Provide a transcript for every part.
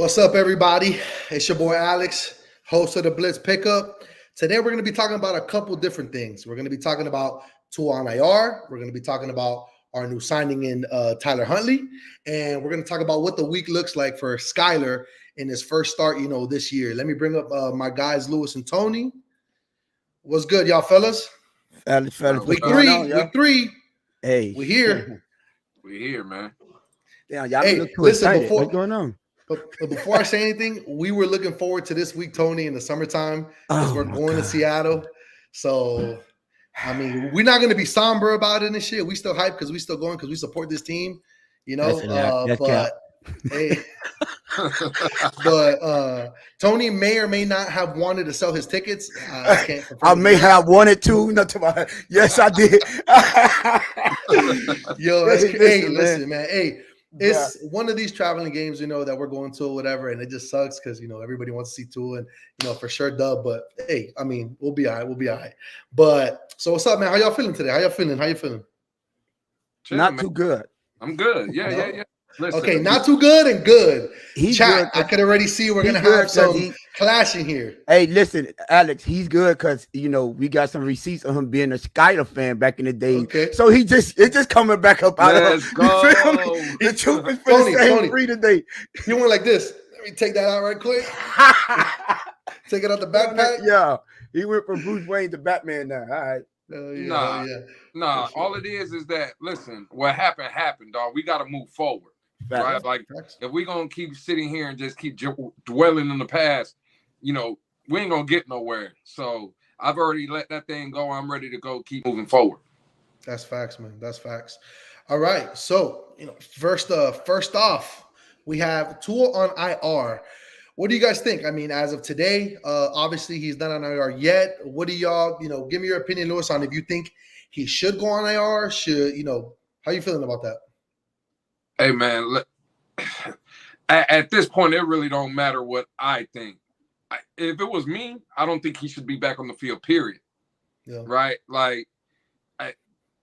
What's up, everybody? It's your boy Alex, host of the Blitz Pickup. Today, we're going to be talking about a couple different things. We're going to be talking about Tua on IR. We're going to be talking about our new signing in Tyler Huntley. And we're going to talk about what the week looks like for Skylar in his first start, this year. Let me bring up my guys, Lewis and Tony. What's good, y'all fellas? Fellas, week three. Hey. We here. We here, man. Damn, y'all hey, look too listen, excited. What's going on? But before I say anything, we were looking forward to this week, Tony, in the summertime, because we're going to Seattle. So, I mean, we're not going to be somber about it and shit. We still hype because we still going because we support this team, But hey, but Tony may or may not have wanted to sell his tickets. I can't. I may have wanted to. Yes, I did. Yo, listen, man. Hey. It's one of these traveling games, that we're going to or whatever, and it just sucks because, everybody wants to see Tua and, for sure dub. But, hey, I mean, we'll be all right. But, so what's up, man? How y'all feeling today? How you feeling? Chill, not man. too good. I'm good. Yeah. Listen, okay, not too good and good. He's Chat, good. I could already see we're going to have some clashing here. Hey, listen, Alex, he's good because, we got some receipts of him being a Skylar fan back in the day. Okay. So it's just coming back up out Let's of go. The truth is for the same free today. You went like this. Let me take that out right quick. Take it out the backpack. Yeah. He went from Bruce Wayne to Batman now. All right. Nah. All it is that, listen, what happened, dog. We got to move forward. Right? Like, if we're going to keep sitting here and just keep dwelling in the past, we ain't going to get nowhere. So I've already let that thing go. I'm ready to go keep moving forward. That's facts, man. That's facts. All right. So, first off, we have Tua on IR. What do you guys think? I mean, as of today, obviously he's not on IR yet. What do y'all, give me your opinion, Lewis, on if you think he should go on IR? How you feeling about that? Hey, man, look, at this point, it really don't matter what I think. If it was me, I don't think he should be back on the field, period. Yeah. Right? Like,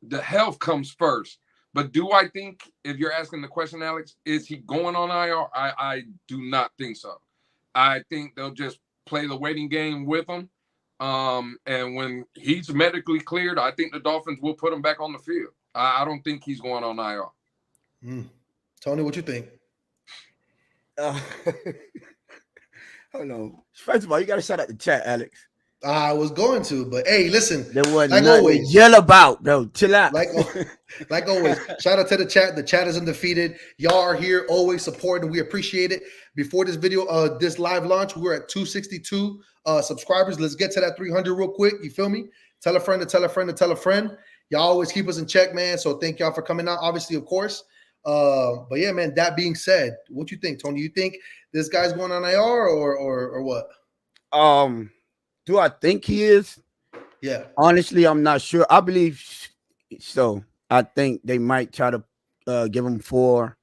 the health comes first. But do I think, if you're asking the question, Alex, is he going on IR? I do not think so. I think they'll just play the waiting game with him. And when he's medically cleared, I think the Dolphins will put him back on the field. I don't think he's going on IR. Tony, what you think? Hold on. First of all, you got to shout out the chat, Alex. I was going to, but hey, listen. There wasn't like always. Yell about, bro. Chill out. Like always. Shout out to the chat. The chat is undefeated. Y'all are here, always supporting. We appreciate it. Before this video, this live launch, we're at 262 subscribers. Let's get to that 300 real quick. You feel me? Tell a friend to tell a friend to tell a friend. Y'all always keep us in check, man. So thank y'all for coming out. Obviously, of course. But yeah, man, that being said, what you think, Tony? You think this guy's going on IR or what? Do I think he is? Yeah. Honestly, I'm not sure. I believe so. I think they might try to give him 4.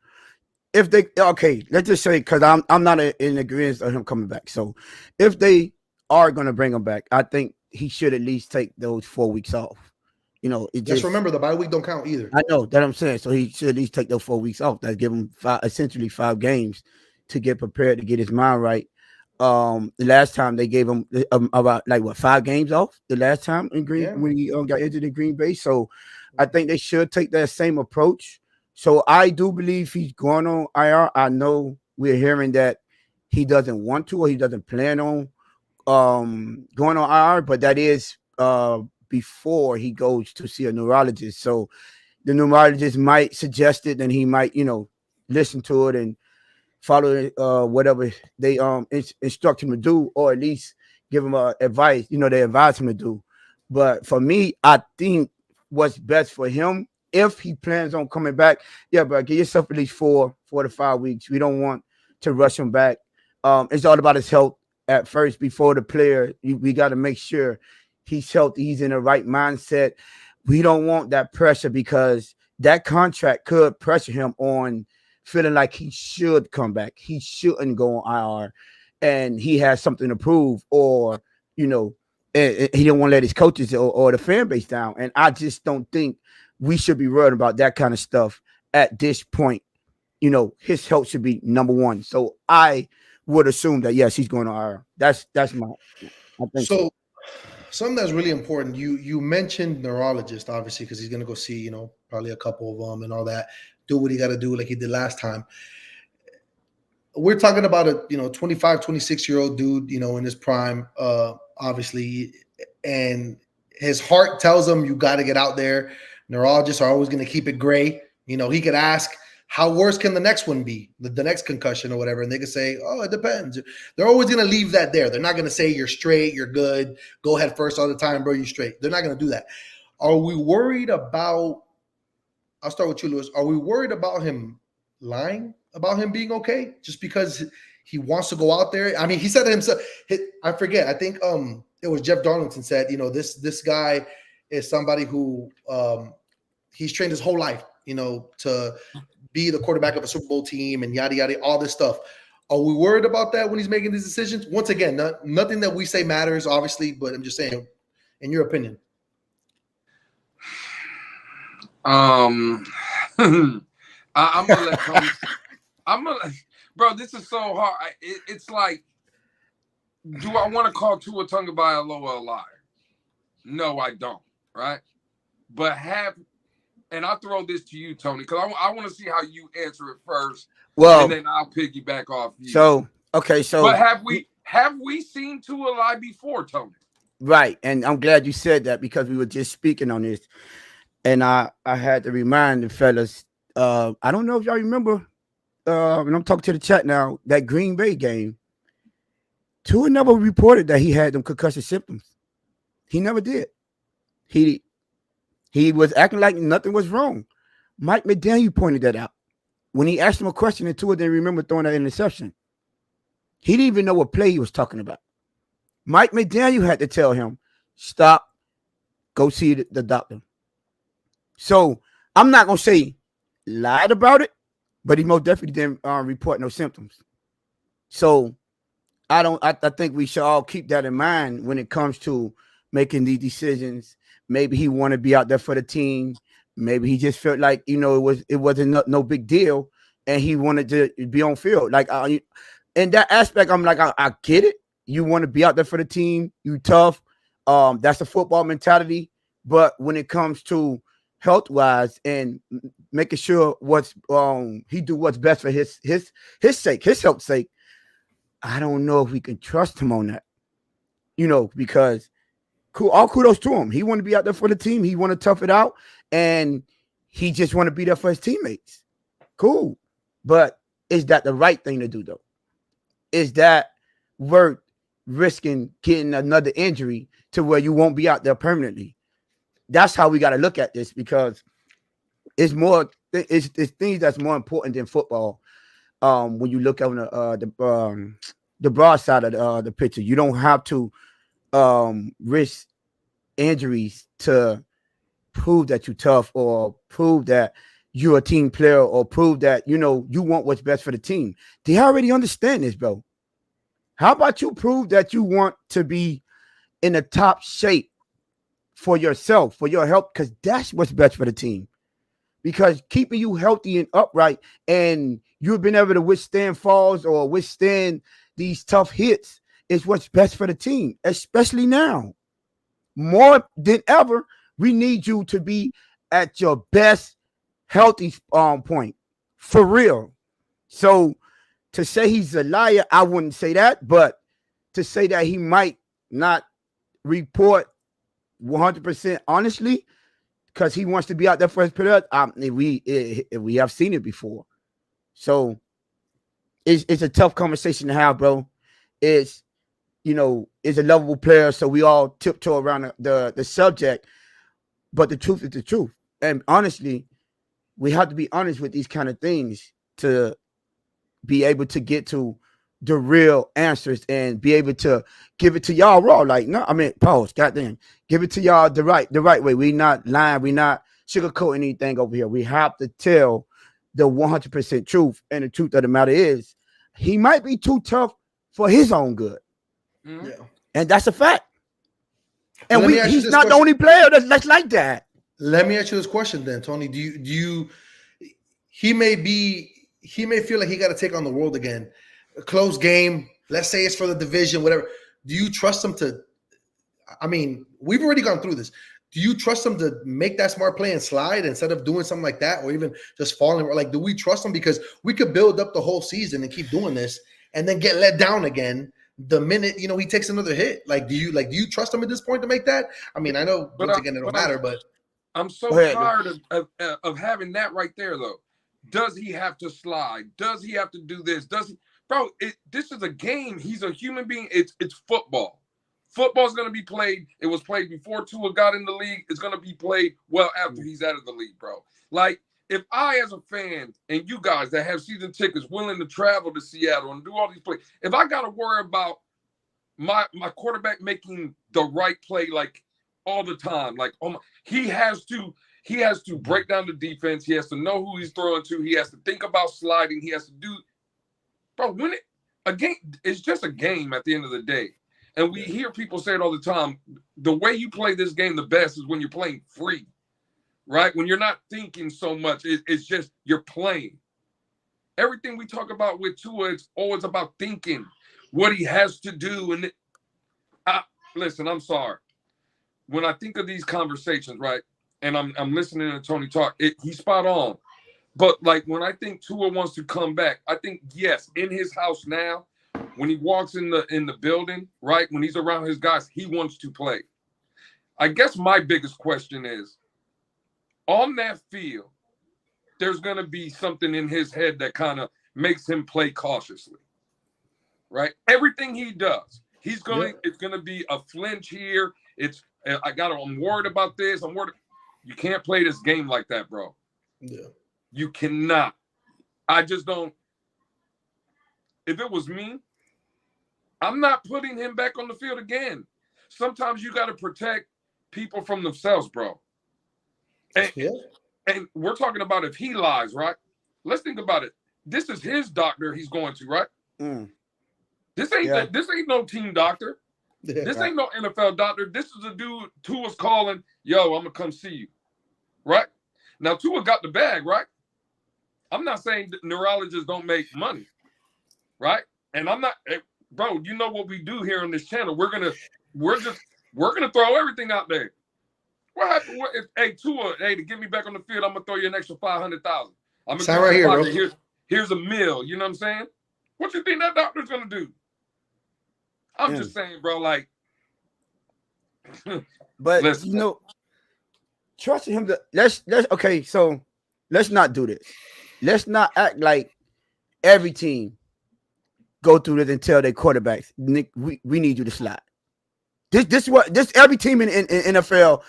If they let's just say, because I'm not in agreement of him coming back. So if they are going to bring him back, I think he should at least take those 4 weeks off. Just remember the bye week don't count either. I know that I'm saying. So he should at least take those 4 weeks off. That give him essentially 5 games to get prepared, to get his mind right. The last time they gave him about 5 games off. The last time when he got injured in Green Bay. So I think they should take that same approach. So I do believe he's going on IR. I know we're hearing that he doesn't want to or he doesn't plan on going on IR, but that is before he goes to see a neurologist. So the neurologist might suggest it, and he might, listen to it and follow whatever they instruct him to do, or at least give him advice, they advise him to do. But for me, I think what's best for him, if he plans on coming back, but give yourself at least 4 to 5 weeks. We don't want to rush him back. It's all about his health at first before the player. We got to make sure he's healthy, he's in the right mindset. We don't want that pressure, because that contract could pressure him on feeling like he should come back. He shouldn't go on IR, and he has something to prove, or, he don't want to let his coaches or the fan base down. And I just don't think we should be worried about that kind of stuff at this point. His health should be number one. So I would assume that yes, he's going to IR. That's my. I think so. So something that's really important. You mentioned neurologist, obviously, because he's gonna go see, probably a couple of them and all that. Do what he got to do, like he did last time. We're talking about a 25, 26-year-old dude, in his prime, obviously, and his heart tells him you got to get out there. Neurologists are always going to keep it gray. He could ask, how worse can the next one be, the next concussion or whatever, and they could say, oh, it depends. They're always going to leave that there. They're not going to say you're straight, you're good, go ahead first all the time, bro, you're straight. They're not going to do that. Are we worried about? I'll start with you, Lewis. Are we worried about him lying about him being okay just because he wants to go out there? I mean, he said to himself, I forget, I think it was Jeff Darlington said, this guy is somebody who he's trained his whole life, to be the quarterback of a Super Bowl team and yada, yada, all this stuff. Are we worried about that when he's making these decisions? Once again, nothing that we say matters, obviously, but I'm just saying, in your opinion. I'm gonna let Tony. Bro, this is so hard. It's like, do I want to call Tua Tagovailoa a liar? No, I don't. Right? But and I'll throw this to you, Tony, because I want to see how you answer it first. Well, and then I'll piggyback off you. So but have we seen Tua lie before, Tony? Right, and I'm glad you said that because we were just speaking on this. And I had to remind the fellas, I don't know if y'all remember, and I'm talking to the chat now, that Green Bay game, Tua never reported that he had them concussion symptoms. He never did. He was acting like nothing was wrong. Mike McDaniel pointed that out. When he asked him a question and Tua didn't remember throwing that interception, he didn't even know what play he was talking about. Mike McDaniel had to tell him, stop, go see the doctor. So I'm not going to say lied about it, but he most definitely didn't report no symptoms. So I think we should all keep that in mind when it comes to making these decisions. Maybe he want to be out there for the team. Maybe he just felt like, it wasn't no big deal and he wanted to be on field. Like in that aspect, I'm like, I get it. You want to be out there for the team. You tough. That's a football mentality. But when it comes to health-wise and making sure he do what's best for his sake, his health's sake, I don't know if we can trust him on that. Because all kudos to him. He want to be out there for the team. He want to tough it out, and he just want to be there for his teammates. Cool. But is that the right thing to do, though? Is that worth risking getting another injury to where you won't be out there permanently? That's how we got to look at this, because it's things that's more important than football. When you look on the broad side of the picture, you don't have to risk injuries to prove that you're tough or prove that you're a team player or prove that you want what's best for the team. They already understand this, bro. How about you prove that you want to be in the top shape for yourself, for your health, because that's what's best for the team. Because keeping you healthy and upright, and you've been able to withstand falls or withstand these tough hits, is what's best for the team, especially now. More than ever, we need you to be at your best healthy point, for real. So to say he's a liar, I wouldn't say that, but to say that he might not report 100% honestly because he wants to be out there for his player, we have seen it before. So it's a tough conversation to have, bro. It's a lovable player, so we all tiptoe around the subject, but the truth is the truth. And honestly, we have to be honest with these kind of things to be able to get to the real answers and be able to give it to y'all raw. Like, no, I mean, pause, goddamn. Give it to y'all the right way. We not lying. We not sugarcoating anything over here. We have to tell the 100% truth. And the truth of the matter is, he might be too tough for his own good. Mm-hmm. Yeah. And that's a fact. And he's not the only player that's like that. Let me ask you this question then, Tony. He may feel like he got to take on the world again. A close game, let's say it's for the division, whatever. Do you trust him to? I mean, we've already gone through this. Do you trust him to make that smart play and slide instead of doing something like that, or even just falling? Or like, do we trust him? Because we could build up the whole season and keep doing this, and then get let down again the minute he takes another hit. Like, do you trust him at this point to make that? I mean, I know once again it don't matter, but I'm so tired of having that right there though. Does he have to slide? Does he have to do this? Does he, bro? This is a game. He's a human being. It's football. Football's going to be played. It was played before Tua got in the league. It's going to be played well after he's out of the league, bro. Like, if I, as a fan, and you guys that have season tickets willing to travel to Seattle and do all these plays, if I got to worry about my quarterback making the right play, like, all the time, like, he has to break down the defense. He has to know who he's throwing to. He has to think about sliding. He has to do, bro, a game, it's just a game at the end of the day. And we hear people say it all the time. The way you play this game the best is when you're playing free, right? When you're not thinking so much. It's just you're playing. Everything we talk about with Tua, it's always about thinking what he has to do. And listen, I'm sorry. When I think of these conversations, right, and I'm listening to Tony talk, he's spot on. But, like, when I think Tua wants to come back, I think, yes, in his house now, when he walks in the building, right, when he's around his guys, he wants to play. I guess my biggest question is, on that field, there's going to be something in his head that kind of makes him play cautiously, right? Everything he does, it's going to be a flinch here. I'm worried about this. I'm worried. You can't play this game like that, bro. Yeah. You cannot. I just don't. If it was me, I'm not putting him back on the field again. Sometimes you got to protect people from themselves, bro. And we're talking about if he lies, right? Let's think about it. This is his doctor he's going to, right? Mm. This ain't no team doctor. Yeah. This ain't no NFL doctor. This is a dude Tua's calling, yo, I'm going to come see you, right? Now, Tua got the bag, right? I'm not saying neurologists don't make money, right? And I'm not, bro, you know what we do here on this channel. We're gonna throw everything out there. What happened? Hey, Tua, to get me back on the field, I'm gonna throw you an extra $500,000. I'm gonna sign right here, bro. Here's $1 million. You know what I'm saying? What you think that doctor's gonna do? I'm just saying, bro. Like, but listen. Trusting him to let's okay. So let's not do this. Let's not act like every team go through this and tell their quarterbacks, Nick, we need you to slide. This every team in NFL,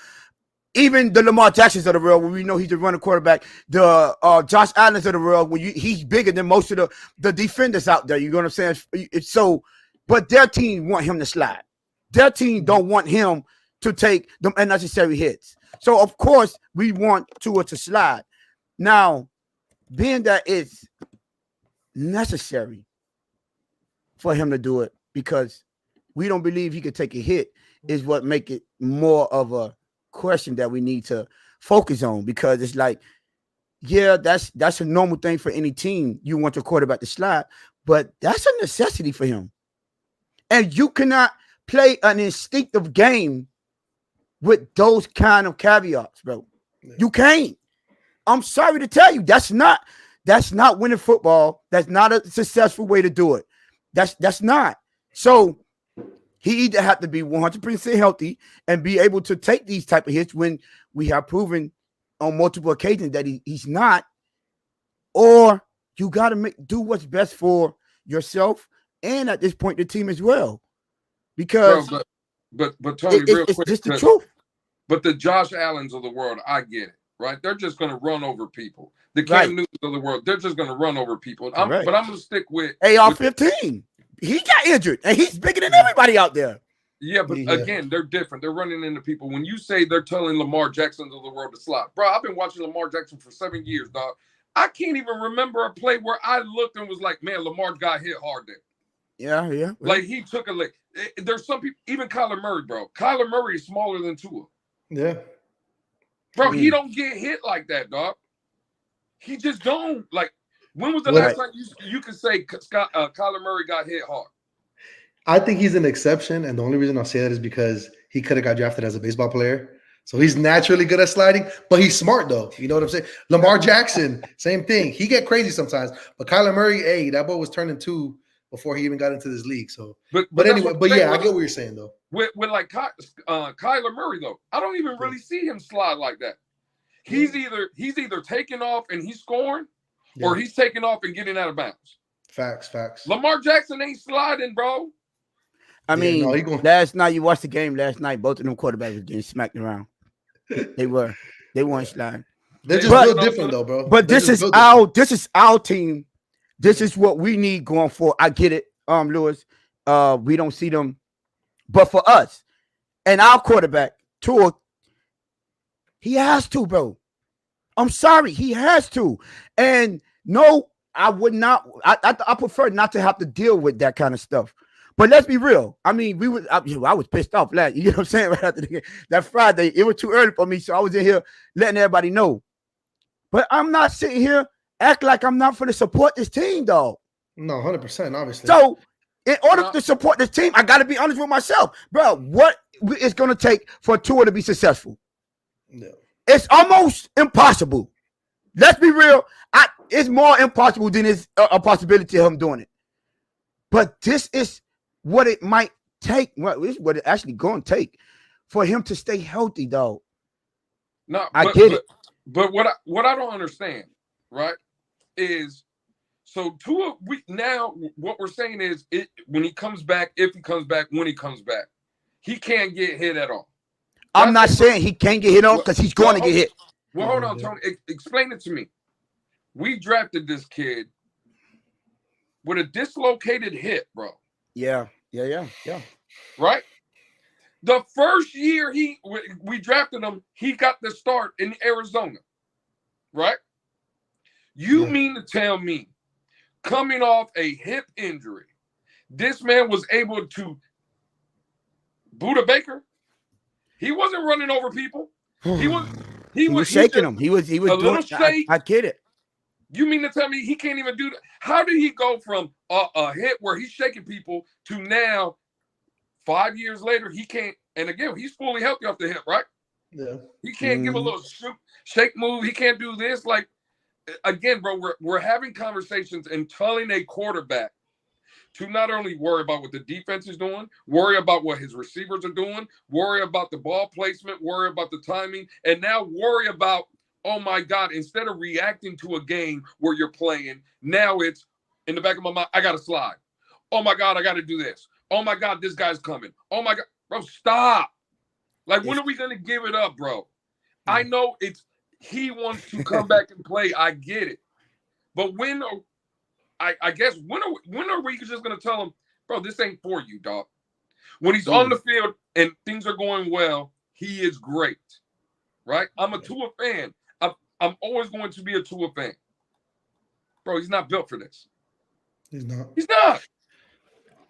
even the Lamar Jacksons of the world, when we know he's a running quarterback, the Josh Allen's of the world, when he's bigger than most of the defenders out there. You know what I'm saying? So, but their team want him to slide. Their team don't want him to take them unnecessary hits. So of course we want Tua to slide. Now, being that it's necessary for him to do it because we don't believe he could take a hit is what make it more of a question that we need to focus on, because it's like, yeah, that's a normal thing for any team. You want your quarterback to slide, but that's a necessity for him. And you cannot play an instinctive game with those kind of caveats, bro. Yeah. You can't. I'm sorry to tell you, that's not winning football. That's not a successful way to do it. That's not. So he either have to be 100% healthy and be able to take these type of hits when we have proven on multiple occasions that he's not, or you got to do what's best for yourself and at this point the team as well. Because but Tony, real quick, it's just the truth. But the Josh Allens of the world, I get it, right? They're just going to run over people. The Cam Newtons of the world, they're just going to run over people. But I'm going to stick with AR-15. He got injured, and he's bigger than everybody out there. Yeah, but again, they're different. They're running into people. When you say they're telling Lamar Jackson of the world to slide, bro, I've been watching Lamar Jackson for 7 years, dog. I can't even remember a play where I looked and was like, man, Lamar got hit hard there. Yeah. Like, he took a lick. There's some people, even Kyler Murray, bro. Kyler Murray is smaller than Tua. Yeah. Bro, he don't get hit like that, dog. He just don't. Like, when was the last time you could say Kyler Murray got hit hard? I think he's an exception, and the only reason I'll say that is because he could have got drafted as a baseball player. So he's naturally good at sliding, but he's smart though. You know what I'm saying? Lamar Jackson, same thing. He get crazy sometimes, but Kyler Murray, hey, that boy was turning 2 before he even got into this league. So, but anyway, but yeah, I get what you're saying though. With like Kyler Murray though, I don't even really see him slide like that. He's either taking off and he's scoring, or he's taking off and getting out of bounds. Facts. Lamar Jackson ain't sliding, bro. I mean, last night you watched the game. Last night, both of them quarterbacks were getting smacked around. They weren't sliding. They're just real different though, bro. But this is our team. This is what we need going forward. I get it, Lewis. We don't see them, but for us and our quarterback, Tua, he has to, bro. I'm sorry, he has to. And no, I would not. I prefer not to have to deal with that kind of stuff. But let's be real. I mean, I was pissed off last. You know what I'm saying? Right after the game, that Friday, it was too early for me, so I was in here letting everybody know. But I'm not sitting here act like I'm not for to support this team, dog. No, 100%, obviously. So, in order to support this team, I got to be honest with myself, bro. What it's going to take for Tua to be successful? No. It's almost impossible. Let's be real. It's more impossible than it's a possibility of him doing it. But this is what it might take. Well, this is what it actually going to take for him to stay healthy, dog. No, I get it. But what I don't understand, right, is so Tua. What we're saying is when he comes back, if he comes back, when he comes back, he can't get hit at all. I'm not saying he can't get hit on because he's going to get hit. Well, hold on, Tony. Explain it to me. We drafted this kid with a dislocated hip, bro. Yeah. Right? The first year we drafted him, he got the start in Arizona. Right? You mean to tell me, coming off a hip injury, this man was able to Buda Baker? He wasn't running over people. He was shaking them. He was doing shake. I get it. You mean to tell me he can't even do that? How did he go from a hit where he's shaking people to now 5 years later he can't? And again, he's fully healthy off the hip, right? Yeah. He can't give a little shake move. He can't do this. Like, again, bro, we're having conversations and telling a quarterback to not only worry about what the defense is doing, worry about what his receivers are doing, worry about the ball placement, worry about the timing, and now worry about, oh my God, instead of reacting to a game where you're playing, now it's in the back of my mind, I got to slide. Oh my God, I got to do this. Oh my God, this guy's coming. Oh my God, bro, stop. Like, when are we going to give it up, bro? I know he wants to come back and play. I get it. But I guess when are we just gonna tell him, bro, this ain't for you, dog? When he's on the field and things are going well, he is great, right? I'm a Tua fan. I'm always going to be a Tua fan, bro. He's not built for this. He's not. He's not.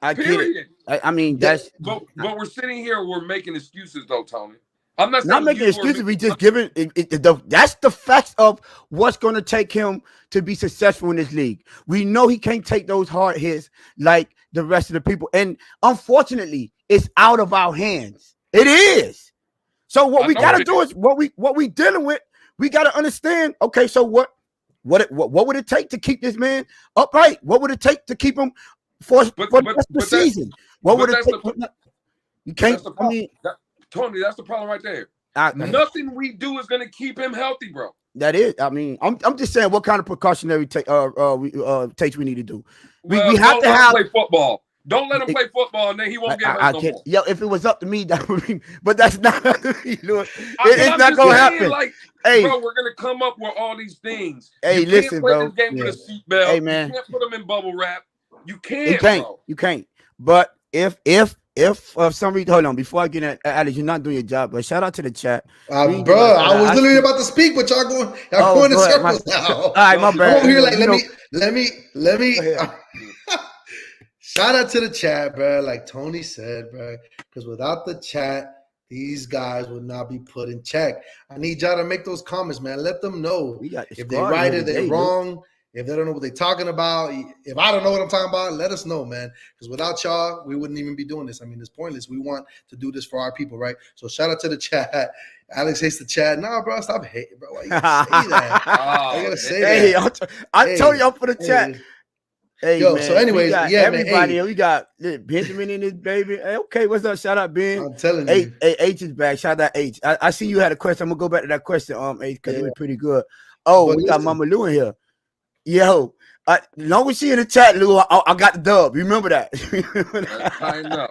I Period. Get it. I mean, that's. But we're sitting here. We're making excuses, though, Tony. I'm not making excuses. We just giving that's the facts of what's going to take him to be successful in this league. We know he can't take those hard hits like the rest of the people, and unfortunately, it's out of our hands. It is. So what we got to do is what we dealing with. We got to understand. Okay, so what would it take to keep this man upright? What would it take to keep him for the season? What would it take? You can't. I mean. Tony, that's the problem right there. Nothing we do is going to keep him healthy, bro. That is. I mean, I'm just saying what kind of precautionary takes we need to do. We have to have play football. Don't let him play football, and then he won't get hurt no more. Yeah, if it was up to me, that would be. But that's not. It's not gonna happen. Like, hey, bro, we're gonna come up with all these things. Hey, listen, bro. This game with a seatbelt. Hey, man. You can't put them in bubble wrap. You can't. You can't. But if for some reason, hold on, before I get at Alex, you're not doing your job, but shout out to the chat. Bro, I was literally about to speak, but y'all going in circles now. All right, my bad. I'm over here like, let me. Shout out to the chat, bro. Like Tony said, bro, because without the chat, these guys would not be put in check. I need y'all to make those comments, man. Let them know if they're right or they're wrong. If they don't know what they're talking about, if I don't know what I'm talking about, let us know, man. Because without y'all, we wouldn't even be doing this. I mean, it's pointless. We want to do this for our people, right? So shout out to the chat. Alex hates the chat. Nah, bro, stop hating, bro. Why you gotta say that? I gotta say that. I told y'all for the chat. Hey, yo, man, so anyways, yeah, everybody, man, we got Benjamin in this baby. Hey, okay, what's up? Shout out, Ben. I'm telling you. H is back. Shout out H. I see you had a question. I'm gonna go back to that question, H, because it was pretty good. Oh, but we got Mama Lou in here. Yo, long as she in the chat, Lou, I got the dub. Remember that. I know.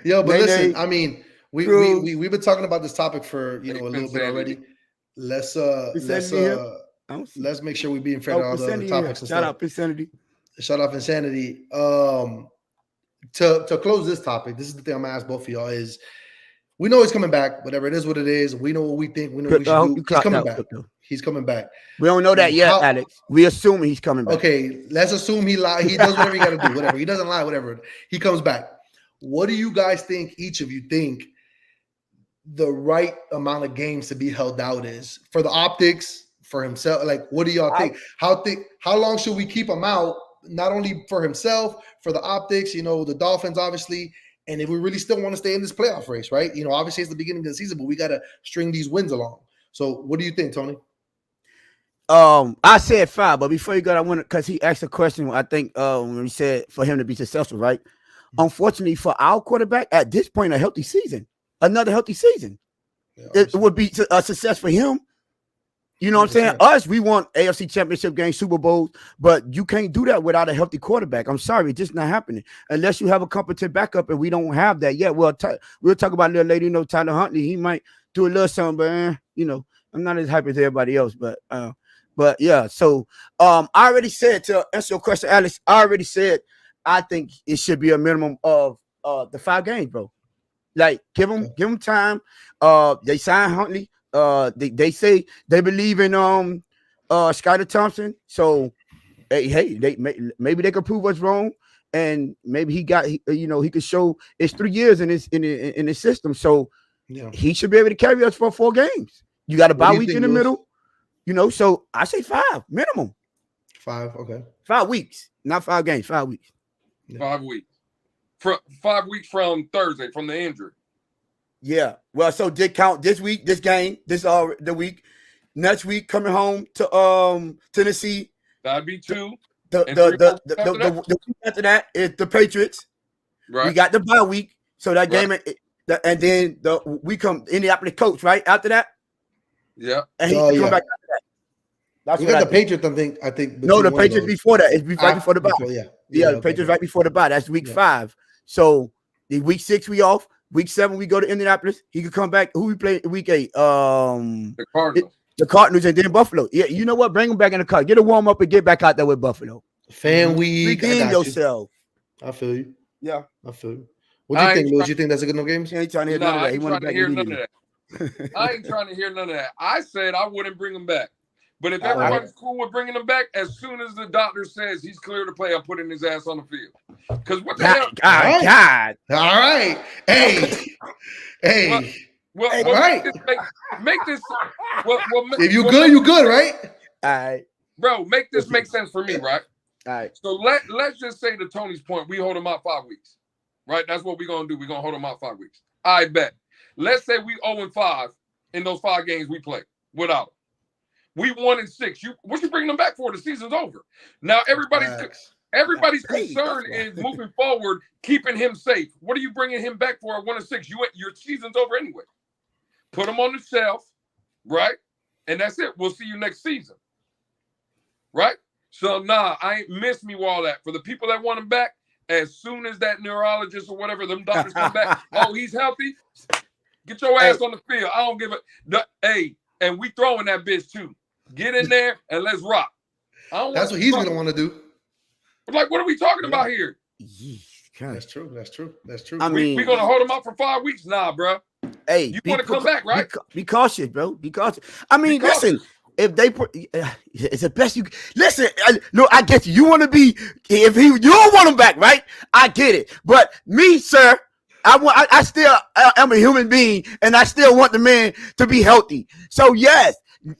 Yo, but listen, I mean, we've been talking about this topic for a little bit already. Let's make sure we're being fair to all the other topics and Shout out Insanity. Shout out Insanity. To close this topic, this is the thing I'm gonna ask both of y'all is we know he's coming back, whatever it is, what it is. We know what we think. We know what we should do. He's coming back. He's coming back. We don't know that yet, Alex. We assuming he's coming back. Okay, let's assume he lies. He does whatever he got to do. Whatever he doesn't lie, whatever. He comes back. What do you guys think? Each of you think the right amount of games to be held out is for the optics, for himself? Like, what do y'all think? How long should we keep him out? Not only for himself, for the optics. The Dolphins, obviously. And if we really still want to stay in this playoff race, right? Obviously it's the beginning of the season, but we got to string these wins along. So what do you think, Tony? I said 5, but before you go, I want to, because he asked a question, I think, when he said for him to be successful, right? Unfortunately for our quarterback, at this point, another healthy season, it would be a success for him. You know what I'm saying? Us, we want AFC Championship games, Super Bowls, but you can't do that without a healthy quarterback. I'm sorry, it's just not happening unless you have a competent backup, and we don't have that yet. We'll talk about a little later. Tyler Huntley, he might do a little something, but I'm not as hype as everybody else. But yeah. So I already said, to answer your question, Alex, I think it should be a minimum of the 5 games, bro. Like give them time. They signed Huntley. They say they believe in Skylar Thompson. So maybe they could prove us wrong, and maybe he could show it's 3 years in his system. So he should be able to carry us for 4 games. You got a bye week in the middle, So I say 5 minimum. 5, okay. 5 weeks, not 5 games. 5 weeks. 5 weeks. 5 weeks from Thursday, from the injury. Yeah. Well, so did count this week, this game, the week. Next week coming home to Tennessee. That'd be 2. The week after that is the Patriots. Right. We got the bye week, so that game, and then we come Indianapolis Colts right after that. Yeah. And he come back after that. That's we got the Patriots. I think. No, the Patriots before that. It's right before the bye. The Patriots right before the bye. That's week 5. So the week 6 we off. Week 7 we go to Indianapolis. He could come back. Who we play week 8? The Cardinals. The Cardinals and then Buffalo. Yeah, you know what? Bring him back in the car. Get a warm up and get back out there with Buffalo. Fan week. Redeem yourself. I feel you. Yeah, I feel you. What do you think, Lou? Do you think that's a good enough game? He ain't trying to hear none of that. He wanted to hear none of that. I ain't trying to hear none of that. I said I wouldn't bring him back. But if everybody's cool with bringing him back, as soon as the doctor says he's clear to play, I'm putting his ass on the field. Because what the hell? God. All right. Hey. Well, all right. Make this. If you good, you good, right? All right. Bro, make this make sense for me, right? All right. So let's just say, to Tony's point, we hold him out 5 weeks. Right? That's what we're going to do. We're going to hold him out 5 weeks. I bet. Let's say we 0-5 in those 5 games we play without him. We 1-6. What you bringing them back for? The season's over. Now everybody's concern is moving forward, keeping him safe. What are you bringing him back for at 1-6? Your season's over anyway. Put him on the shelf, right? And that's it. We'll see you next season, right? So I ain't miss me with all that. For the people that want him back, as soon as that neurologist or whatever, them doctors come back, he's healthy. Get your ass on the field. I don't give a. And we throwing that bitch too. Get in there and let's rock. That's what he's gonna want to do. Like, what are we talking about here? That's true. I mean, we're gonna hold him up for 5 weeks, bro. Hey, you want to come back, right? Be cautious, bro. Be cautious. I mean, listen. If they put, it's the best you listen. Look, I get you. You want to be if you don't want him back, right? I get it. But me, sir, I still am a human being, and I still want the man to be healthy. So yes.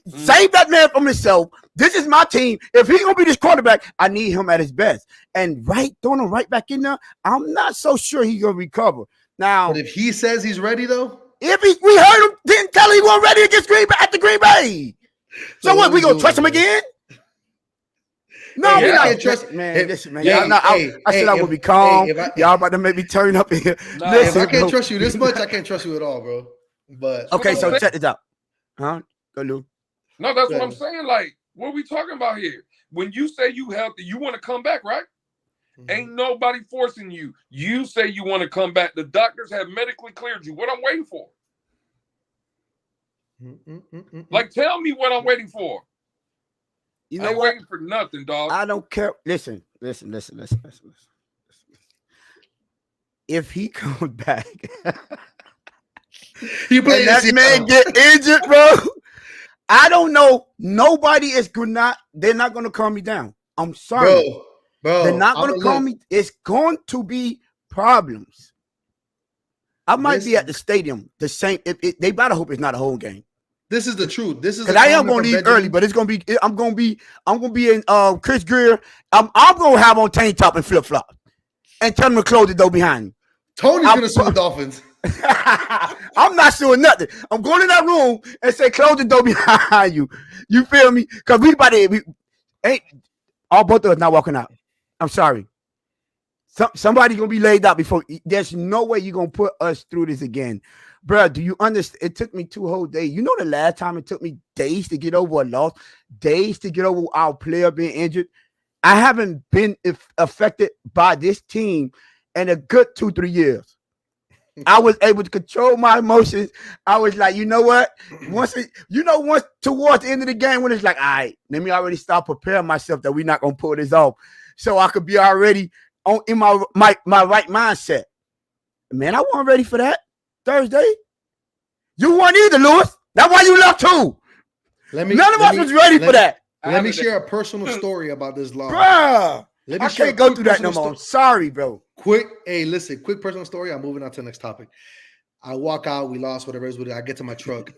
Save that man from himself. This is my team. If he's gonna be this quarterback, I need him at his best. And throwing him right back in there, I'm not so sure he's gonna recover. Now, but if he says he's ready, though, we heard him, didn't tell him he wasn't ready against Green Bay at the Green Bay. So what? We gonna trust him again? No, we not trust. Man, listen, man. I said I would be calm. Y'all about to make me turn up here. Nah, listen, if I can't trust you this much, I can't trust you at all, bro. But okay, so check this out. Huh? Go, Lou. No, that's what I'm saying. Like, what are we talking about here? When you say you healthy, you want to come back, right? Mm-hmm. Ain't nobody forcing you. You say you want to come back. The doctors have medically cleared you. What I'm waiting for? Like, tell me what I'm waiting for. You know I ain't what? waiting for nothing, dog. I don't care. Listen. If he comes back, he and that man get injured, bro. I don't know. Nobody is gonna. They're not gonna calm me down. I'm sorry, bro. They're not gonna calm me. It's going to be problems. I might be at the stadium. The same. They better hope it's not a home game. This is the truth. This is because I am going to leave early, but it's going to be. I'm going to be in Chris Greer. I'm going to have on tank top and flip flop, and tell them to close the door behind me. Tony's going to sue the Dolphins. I'm not suing nothing. I'm going in that room and say close the door behind you. You feel me? Because we ain't all both of us not walking out. I'm sorry. Somebody's going to be laid out before. There's no way you're going to put us through this again. Bro, do you understand? It took me 2 whole days. You know the last time it took me days to get over a loss, days to get over our player being injured. I haven't been affected by this team in a good 2-3 years. I was able to control my emotions. I was like, you know what? Once towards the end of the game, when it's like, all right, let me already start preparing myself that we're not gonna pull this off, so I could be already in my right mindset. Man, I wasn't ready for that. Thursday, you weren't either, Lewis. That's why you left too. None of us was ready for that. Let me share a personal story about this loss, bro. I can't go through that no more. I'm sorry, bro. Quick personal story. I'm moving on to the next topic. I walk out. We lost whatever it is. I get to my truck.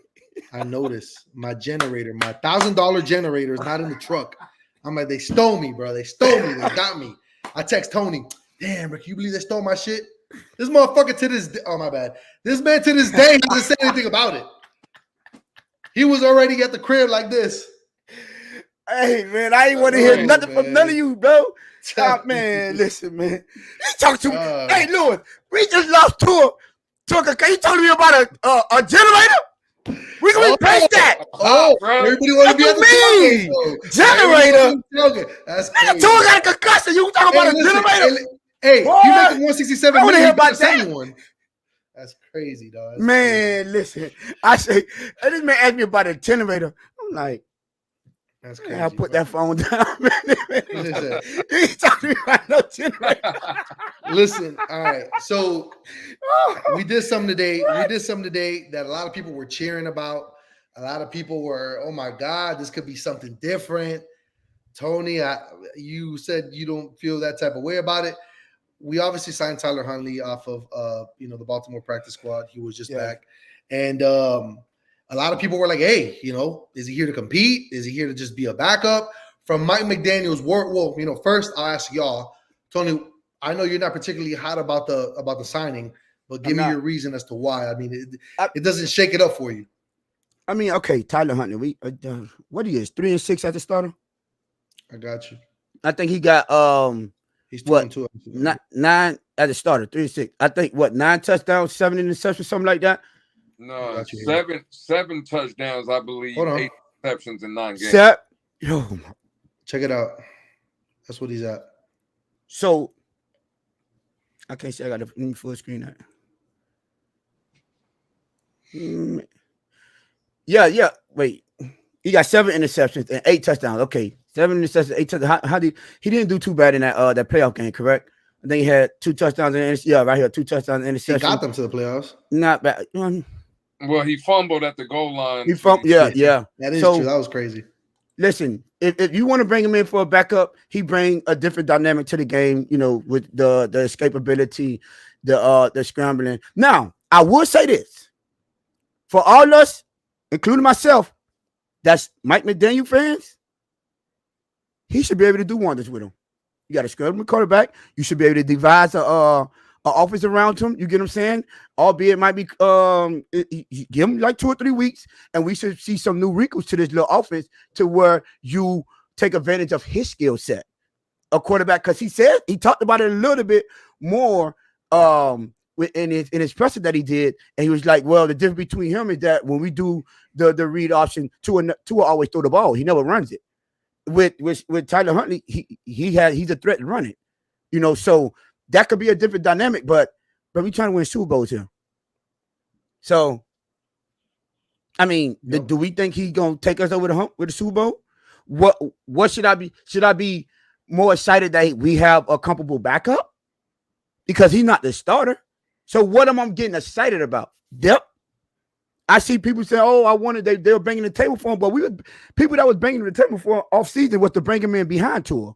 I notice my generator, my $1,000 generator, is not in the truck. I'm like, they stole me, bro. They stole me. They got me. I text Tony. Damn, bro, can you believe they stole my shit? This motherfucker to this day, oh my bad. This man to this day hasn't said anything about it. He was already at the crib like this. Hey man, I ain't want to hear nothing from none of you, bro. Stop, man. Listen, man. You talk to me. Hey, Lewis, we just lost to you telling me about a generator? We gonna replace that. Everybody want to be at the generator. That's crazy. Tua got a concussion. You talking about a generator? Hey, you making 167 million about that. That's crazy, dog. Man, listen. I say, this man asked me about a generator. I'm like, that's crazy. I put that phone down. He talking about no generator. Listen, all right. So we did something today. That a lot of people were cheering about. A lot of people were, oh my God, this could be something different. Tony, you said you don't feel that type of way about it. We obviously signed Tyler Huntley off of the Baltimore practice squad. He was just back. And a lot of people were like, hey, is he here to compete? Is he here to just be a backup? From Mike McDaniel's word, first I'll ask y'all, Tony, I know you're not particularly hot about the signing, but give me your reason as to why. I mean, it doesn't shake it up for you. I mean, okay, Tyler Huntley, what he is, 3-6 at the starter? I got you. I think he got he's 2-2. 9 at the starter, 3-6. I think 9 touchdowns, 7 interceptions, something like that. No, seven touchdowns, I believe. 8 interceptions in 9 games. Check it out. That's what he's at. So I can't say I got the full screen at. Yeah. Wait, he got 7 interceptions and 8 touchdowns. Okay, 7 interceptions, 8 touchdowns. He didn't do too bad in that playoff game, correct? I think he had 2 touchdowns and right here, 2 touchdowns and interceptions. He got them to the playoffs. Not bad. Well, he fumbled at the goal line. Yeah. That is true. That was crazy. Listen, if you want to bring him in for a backup, he bring a different dynamic to the game. With the escapability, the scrambling. Now, I will say this: for all us, including myself, that's Mike McDaniel fans, he should be able to do wonders with him. You got to scale him a quarterback. You should be able to devise a offense around him. You get what I'm saying? Albeit it might be give him like 2 or 3 weeks, and we should see some new wrinkles to this little offense to where you take advantage of his skill set. A quarterback, because he talked about it a little bit more in his presser that he did, and he was like, well, the difference between him is that when we do the read option, Tua always throw the ball. He never runs it. With Tyler Huntley, he's a threat to run it. You know, so that could be a different dynamic, but we trying to win Super Bowls here. So, I mean, do we think he's gonna take us over the hump with the Super Bowl? What should I be? Should I be more excited that we have a comparable backup? Because he's not the starter. So what am I getting excited about? Depth. I see people say, "Oh, I wanted they were banging the table for him," but people that was banging the table for off season was to bring him in behind Tua.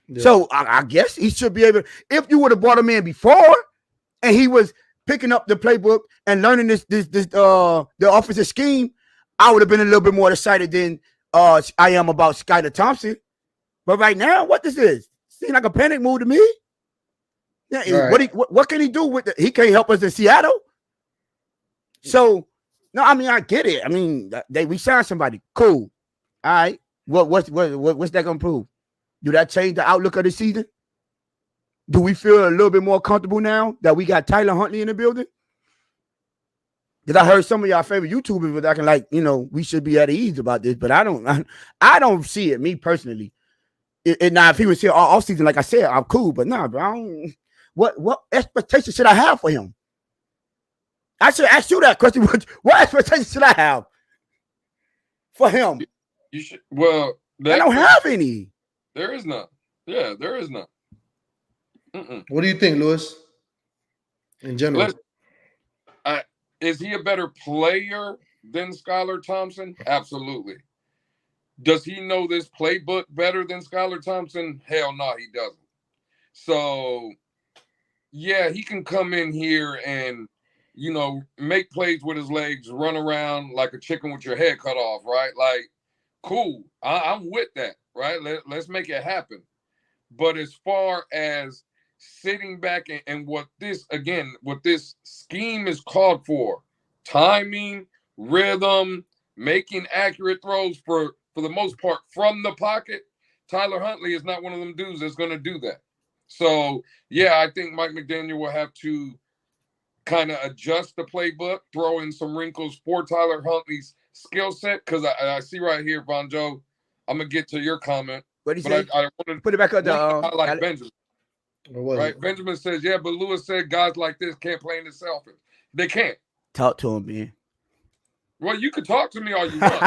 Yeah. So I guess he should be able. If you would have brought him in before, and he was picking up the playbook and learning the offensive scheme, I would have been a little bit more excited than I am about Skylar Thompson. But right now, what this is seems like a panic move to me. Yeah, right. What can he do with it? He can't help us in Seattle. So, no, I mean, I get it. I mean, we signed somebody. Cool. All right. What's that going to prove? Do that change the outlook of the season? Do we feel a little bit more comfortable now that we got Tyler Huntley in the building? Because I heard some of y'all favorite YouTubers was acting like, we should be at ease about this, but I don't see it, me personally. Now, if he was here all season, like I said, I'm cool, but nah, bro, what expectations should I have for him? I should ask you that question. What expectations should I have for him? You should. Well, I don't have any. There is none. Yeah, there is none. What do you think, Lewis? In general, is he a better player than Skylar Thompson? Absolutely. Does he know this playbook better than Skylar Thompson? Hell no, he doesn't. So, yeah, he can come in here and make plays with his legs, run around like a chicken with your head cut off, right? Like, cool. I'm with that, right? Let's make it happen. But as far as sitting back and what this scheme is called for, timing, rhythm, making accurate throws for the most part from the pocket, Tyler Huntley is not one of them dudes that's going to do that. So, yeah, I think Mike McDaniel will have to kind of adjust the playbook, throw in some wrinkles for Tyler Huntley's skill set. Because I see right here, Von Joe, I'm gonna get to your comment. What did he say? I wanted to put it back up. Like Benjamin, right? Benjamin says, "Yeah, but Lewis said guys like this can't play in the Dolphins. They can't." Talk to him, man. Well, you can talk to me all you want.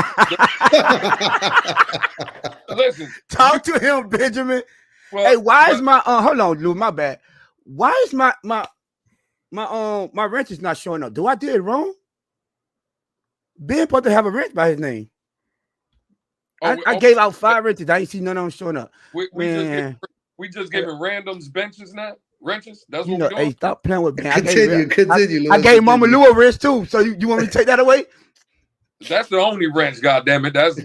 Listen, talk to him, Benjamin. Well, hey, why is my hold on, Lou? My bad. Why is my wrench is not showing up? Do I did it wrong? Ben supposed to have a wrench by his name. I gave out 5 wrenches. I ain't see none of them showing up. We just giving randoms benches now. Wrenches. That's what we're doing. Hey, stop playing with me. Continue. I gave Mama Lou a wrench too. So you want me to take that away? That's the only wrench. Goddammit. That's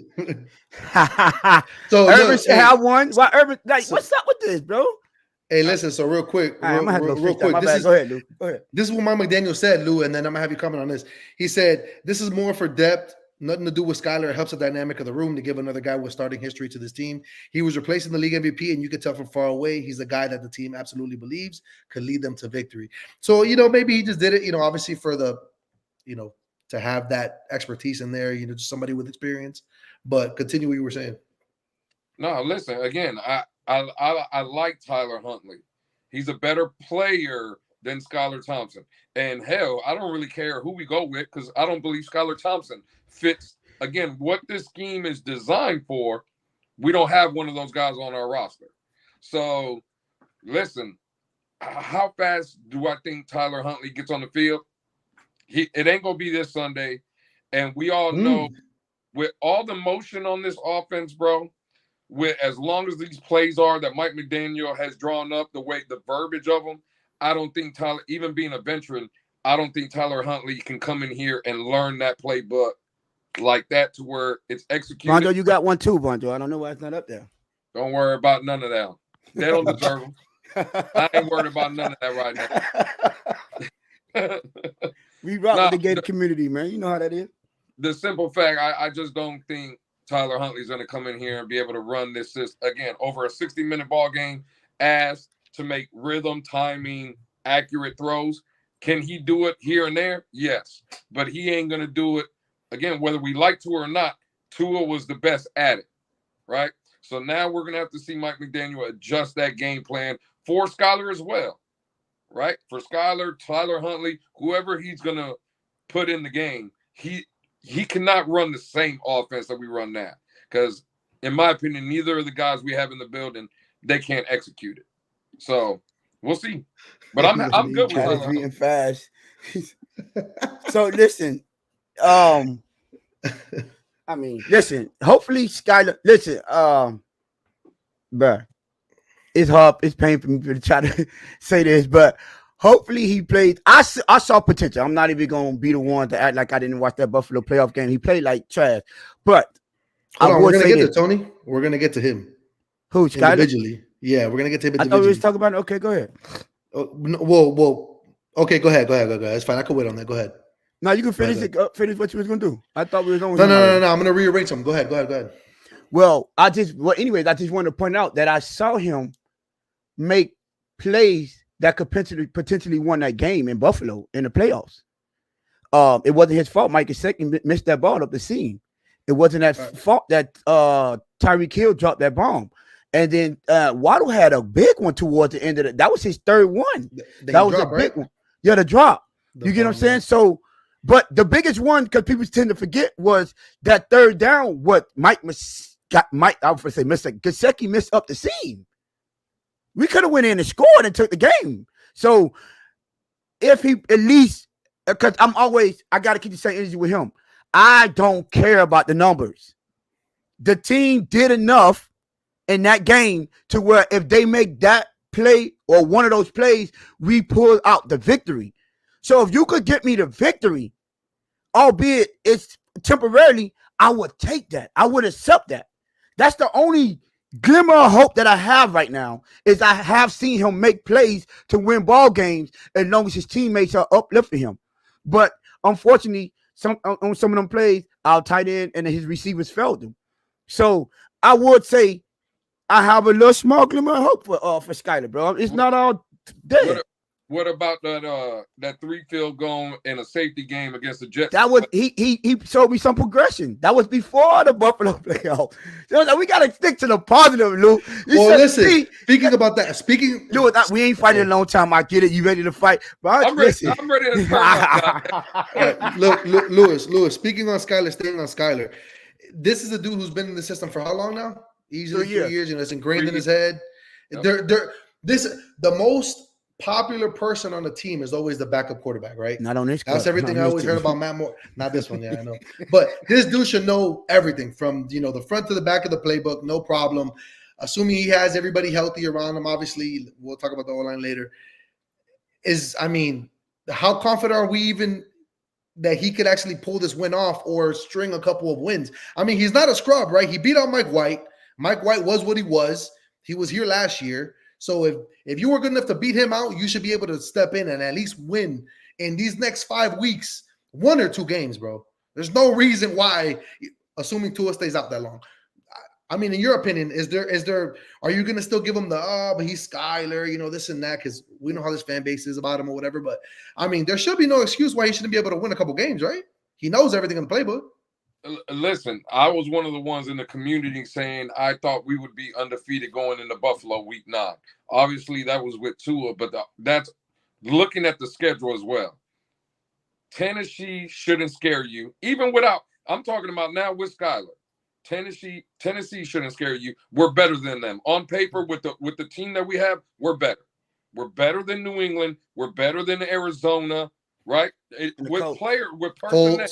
so Urban should have one. Why Urban? Like, what's up with this, bro? Hey, listen. So real quick, real quick. Go ahead, Lou. Go ahead. This is what Mike McDaniel said, Lou, and then I'm gonna have you comment on this. He said this is more for depth, nothing to do with Skylar. It helps the dynamic of the room to give another guy with starting history to this team. He was replacing the league MVP, and you could tell from far away he's a guy that the team absolutely believes could lead them to victory. So maybe he just did it, obviously for the, to have that expertise in there, just somebody with experience. But continue what you were saying. No, listen, again, I like Tyler Huntley. He's a better player than Skylar Thompson. And hell, I don't really care who we go with because I don't believe Skylar Thompson fits, again, what this scheme is designed for. We don't have one of those guys on our roster. So, listen, how fast do I think Tyler Huntley gets on the field? It ain't going to be this Sunday. And we all know with all the motion on this offense, bro, with as long as these plays are that Mike McDaniel has drawn up, the verbiage of them, I don't think Tyler, even being a veteran, I don't think Tyler Huntley can come in here and learn that playbook like that to where it's executed. Bondo, you got one too, Bondo. I don't know why it's not up there. Don't worry about none of that. They don't deserve them. I ain't worried about none of that right now. We rock with the Gator community, man. You know how that is. The simple fact, I just don't think Tyler Huntley's going to come in here and be able to run this again over a 60-minute ball game as to make rhythm, timing, accurate throws. Can he do it here and there? Yes. But he ain't going to do it, again, whether we like to or not. Tua was the best at it, right? So now we're going to have to see Mike McDaniel adjust that game plan for Skylar as well, right? For Skylar, Tyler Huntley, whoever he's going to put in the game, he cannot run the same offense that we run now because, in my opinion, neither of the guys we have in the building, they can't execute it. So we'll see. But I'm good with Tyler. Being fast. So listen, I mean, listen. Hopefully, Skylar. Listen, bruh, it's hard. It's painful for me to try to say this, but hopefully he played. I saw potential. I'm not even gonna be the one to act like I didn't watch that Buffalo playoff game. He played like trash, but we're gonna get to Tony. We're gonna get to him. Who, Skylar? Individually? Yeah, we're gonna get to him. I thought we was talking about. Okay, go ahead. Well. Okay, go ahead. It's fine. I can wait on that. Go ahead. No, you can finish it. Finish what you was gonna do. I thought we was on. No. I'm gonna rearrange them. Go ahead. Well, anyways, I just want to point out that I saw him make plays that could potentially won that game in Buffalo in the playoffs. It wasn't his fault. Mike Gesicki missed that ball up the seam. It wasn't that fault that Tyreek Hill dropped that bomb. And then Waddle had a big one towards the end of it. That was his third one. That was a big one. Yeah, the drop. You get what I'm saying? So, but the biggest one, because people tend to forget, was that third down. What I would say, Mr. Gesicki missed up the seam. We could have went in and scored and took the game. So, if he at least, because I got to keep the same energy with him. I don't care about the numbers. The team did enough in that game to where if they make that play or one of those plays, we pull out the victory. So if you could get me the victory, albeit it's temporarily, I would take that. I would accept that. That's the only glimmer of hope that I have right now is I have seen him make plays to win ball games as long as his teammates are uplifting him. But unfortunately, on some of them plays, our tight end and his receivers failed him. So I would say I have a little small glimmer of hope for Skylar, bro. It's not all dead. What about that 3 field goal in a safety game against the Jets? That was he showed me some progression. That was before the Buffalo playoff. So we gotta stick to the positive, Lou. Listen. Speaking about that, Lou, we ain't fighting a long time. I get it. You ready to fight? But I'm ready to start. Look, Lewis. Speaking on Skylar, staying on Skylar. This is a dude who's been in the system for how long now? Easily 3 years. You know, it's ingrained in his head. Yep. The most popular person on the team is always the backup quarterback, right? Not on this. That's everything I always heard about Matt Moore. Not this one, yeah, I know. But this dude should know everything from the front to the back of the playbook, no problem. Assuming he has everybody healthy around him. Obviously, we'll talk about the O-line later. How confident are we even that he could actually pull this win off or string a couple of wins? I mean, he's not a scrub, right? He beat out Mike White. Mike White was what he was. He was here last year. So if you were good enough to beat him out, you should be able to step in and at least win in these next 5 weeks, 1 or 2 games, bro. There's no reason why, assuming Tua stays out that long. I mean, in your opinion, are you going to still give him but he's Skylar, this and that, because we know how this fan base is about him or whatever. But, I mean, there should be no excuse why he shouldn't be able to win a couple games, right? He knows everything in the playbook. Listen, I was one of the ones in the community saying I thought we would be undefeated going into Buffalo week 9. Obviously, that was with Tua, but that's looking at the schedule as well. Tennessee shouldn't scare you, even without. I'm talking about now with Skylar. Tennessee shouldn't scare you. We're better than them on paper with the team that we have. We're better. We're better than New England. We're better than Arizona, right? With personnel,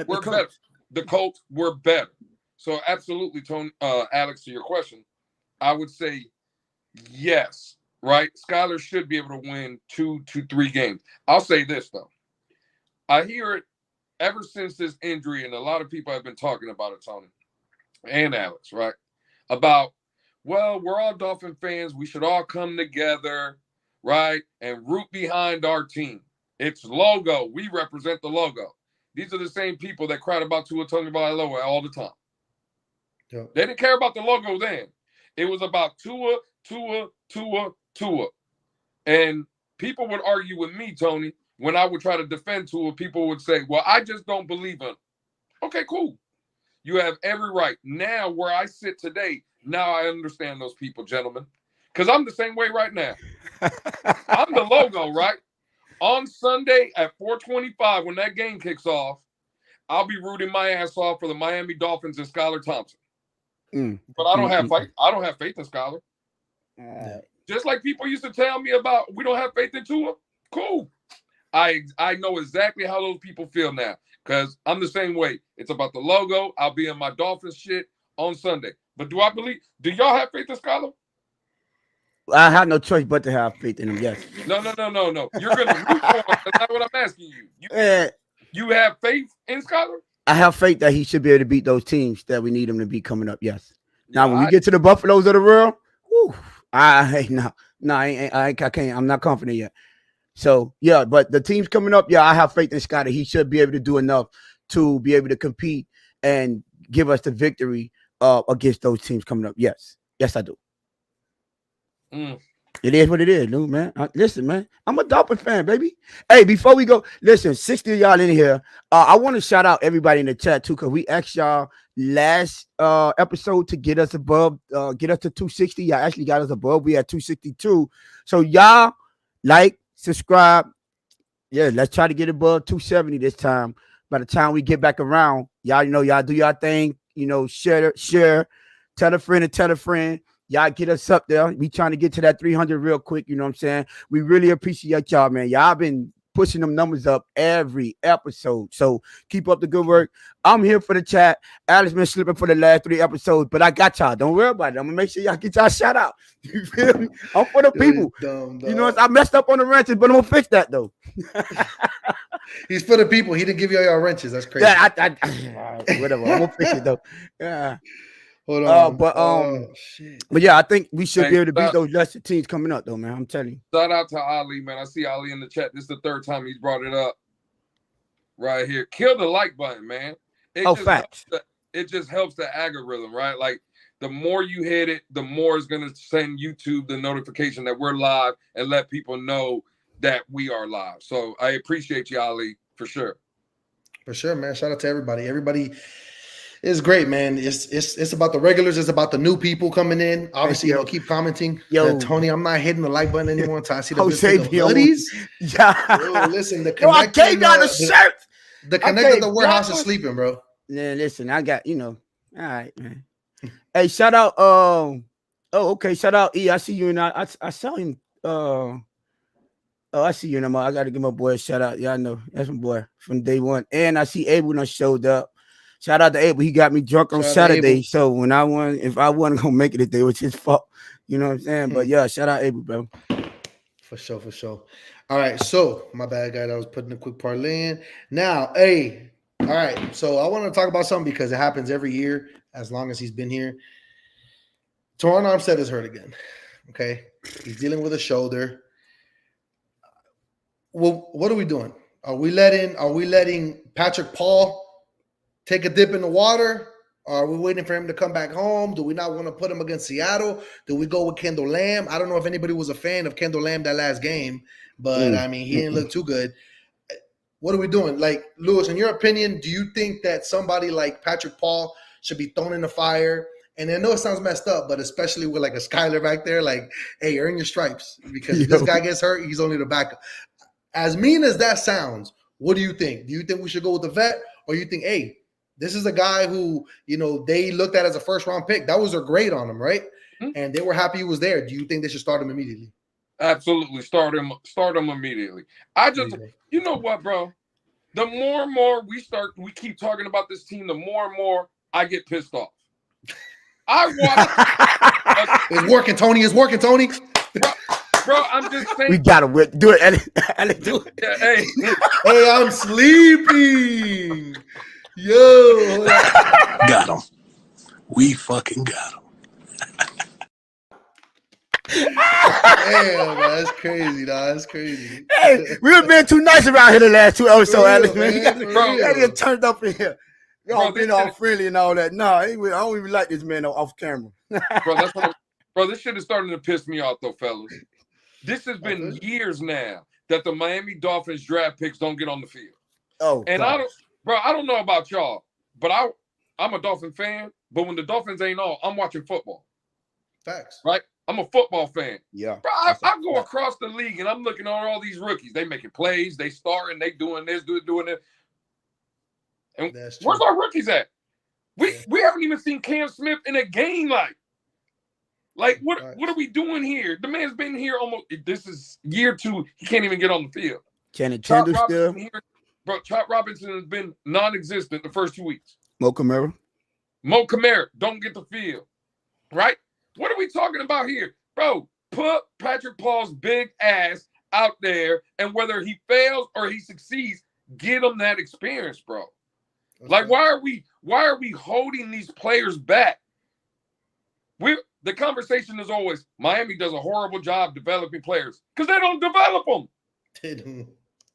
we're better. The Colts were better. So absolutely, Tony, Alex, to your question, I would say yes, right? Skylar should be able to win 2 to 3 games. I'll say this, though. I hear it ever since this injury, and a lot of people have been talking about it, Tony and Alex, right? About, well, we're all Dolphin fans. We should all come together, right? And root behind our team. It's logo. We represent the logo. These are the same people that cried about Tua Tagovailoa all the time. Yeah. They didn't care about the logo then. It was about Tua. And people would argue with me, Tony, when I would try to defend Tua. People would say, well, I just don't believe him. Okay, cool. You have every right. Now, where I sit today, now I understand those people, gentlemen. Because I'm the same way right now. I'm the logo, right? On Sunday at 4:25, when that game kicks off, I'll be rooting my ass off for the Miami Dolphins and Skylar Thompson. But I don't have faith. I don't have faith in Skylar. Just like people used to tell me about, we don't have faith in Tua. Cool. I know exactly how those people feel now, because I'm the same way. It's about the logo. I'll be in my Dolphins shit on Sunday. But do y'all have faith in Skylar? I have no choice but to have faith in him, yes. No. You're going to root for him. That's not what I'm asking you. You have faith in Skylar? I have faith that he should be able to beat those teams that we need him to beat coming up, yes. Now, when we get to the Buffaloes of the world, I can't. I'm not confident yet. So, yeah, but the teams coming up, I have faith in Scotty. He should be able to do enough to be able to compete and give us the victory against those teams coming up. Yes, I do. It is what it is, dude, man. Listen, man, I'm a Dolphin fan, baby. Hey, before we go, listen, 60 of y'all in here. I want to shout out everybody in the chat too, because we asked y'all last episode to get us above, get us to 260. Y'all actually got us above. We at 262. So y'all like, subscribe. Yeah, let's try to get above 270 this time. By the time we get back around, y'all do y'all thing. Share. Tell a friend. Y'all get us up there. We trying to get to that 300 real quick. You know what I'm saying? We really appreciate y'all, man. Y'all been pushing them numbers up every episode. So keep up the good work. I'm here for the chat. Alex been slipping for the last 3 episodes, but I got y'all. Don't worry about it. I'm going to make sure y'all get y'all shout out. You feel me? I'm for the people. You know, I messed up on the wrenches, but I'm going to fix that, though. He's for the people. He didn't give you all your wrenches. That's crazy. Yeah, whatever. I'm going to fix it, though. Yeah. Hold on. But yeah, I think we should be able to beat those lesser teams coming up, though, man. I'm telling you. Shout out to Ali, man. I see Ali in the chat. This is the 3rd time he's brought it up. Right here. Kill the like button, man. Facts. It just helps the algorithm, right? Like, the more you hit it, the more it's going to send YouTube the notification that we're live and let people know that we are live. So I appreciate you, Ali, for sure. For sure, man. Shout out to everybody. Everybody is great, man. It's about the regulars. It's about the new people coming in. Obviously, keep commenting. Tony, I'm not hitting the like button anymore until I see the hoodies. Yeah. Yo, listen, the I gave y'all the shirt. The connect of the warehouse is sleeping, bro. Yeah, listen, I got, all right, man. Hey, shout out. Okay. Shout out, E. I see you, and I saw him. I see you, and I got to give my boy a shout out. Yeah, I know. That's my boy from day one. And I see Abel done showed up. Shout out to Abel. He got me drunk on Saturday. So when if I wasn't gonna make it today, it was his fault. You know what I'm saying? But yeah, shout out Abel, bro. For sure. All right. So my bad guy, I was putting a quick parlay in. Now, hey, all right. So I want to talk about something because it happens every year as long as he's been here. Torn Armstead is hurt again. Okay. He's dealing with a shoulder. Well, what are we doing? Are we letting Patrick Paul take a dip in the water? Are we waiting for him to come back home? Do we not want to put him against Seattle? Do we go with Kendall Lamb? I don't know if anybody was a fan of Kendall Lamb that last game, but I mean, he didn't look too good. What are we doing? Like, Lewis, in your opinion, do you think that somebody like Patrick Paul should be thrown in the fire? And I know it sounds messed up, but especially with like a Skylar back there, like, hey, earn your stripes, because if this guy gets hurt, he's only the backup. As mean as that sounds, what do you think? Do you think we should go with the vet, or you think, hey, this is a guy who, they looked at as a first-round pick. That was their grade on him, right? Mm-hmm. And they were happy he was there. Do you think they should start him immediately? Absolutely. Start him immediately. You know what, bro? The more and more we keep talking about this team, the more and more I get pissed off. It's working, Tony. It's working, Tony. bro. I'm just saying. We gotta do it, Alex, do it. Yeah, hey. Hey, I'm sleeping. Yo. Got him. We fucking got him. Damn, man, that's crazy, dog. That's crazy. Hey, we've been too nice around here the last 2 episodes, For real, Alex, man. man, You for gotta real. get turned up in here. Y'all been all friendly and all that. No, I don't even like this man off camera. Bro, this shit is starting to piss me off, though, fellas. This has been years now that the Miami Dolphins draft picks don't get on the field. Oh, and God. I don't know about y'all, but I'm a Dolphin fan. But when the Dolphins ain't on, I'm watching football. Facts. Right? I'm a football fan. Yeah. Bro, I go across the league and I'm looking at all these rookies. They making plays, they starting, they doing this, doing that. And where's our rookies at? We haven't even seen Cam Smith in a game like what are we doing here? The man's been here almost. This is year 2. He can't even get on the field. Channing still. Bro, Chop Robinson has been non-existent the first 2 weeks. Mo Camara don't get the field. Right? What are we talking about here? Bro, put Patrick Paul's big ass out there, and whether he fails or he succeeds, get him that experience, bro. Like, why are we holding these players back? The conversation is always Miami does a horrible job developing players because they don't develop them.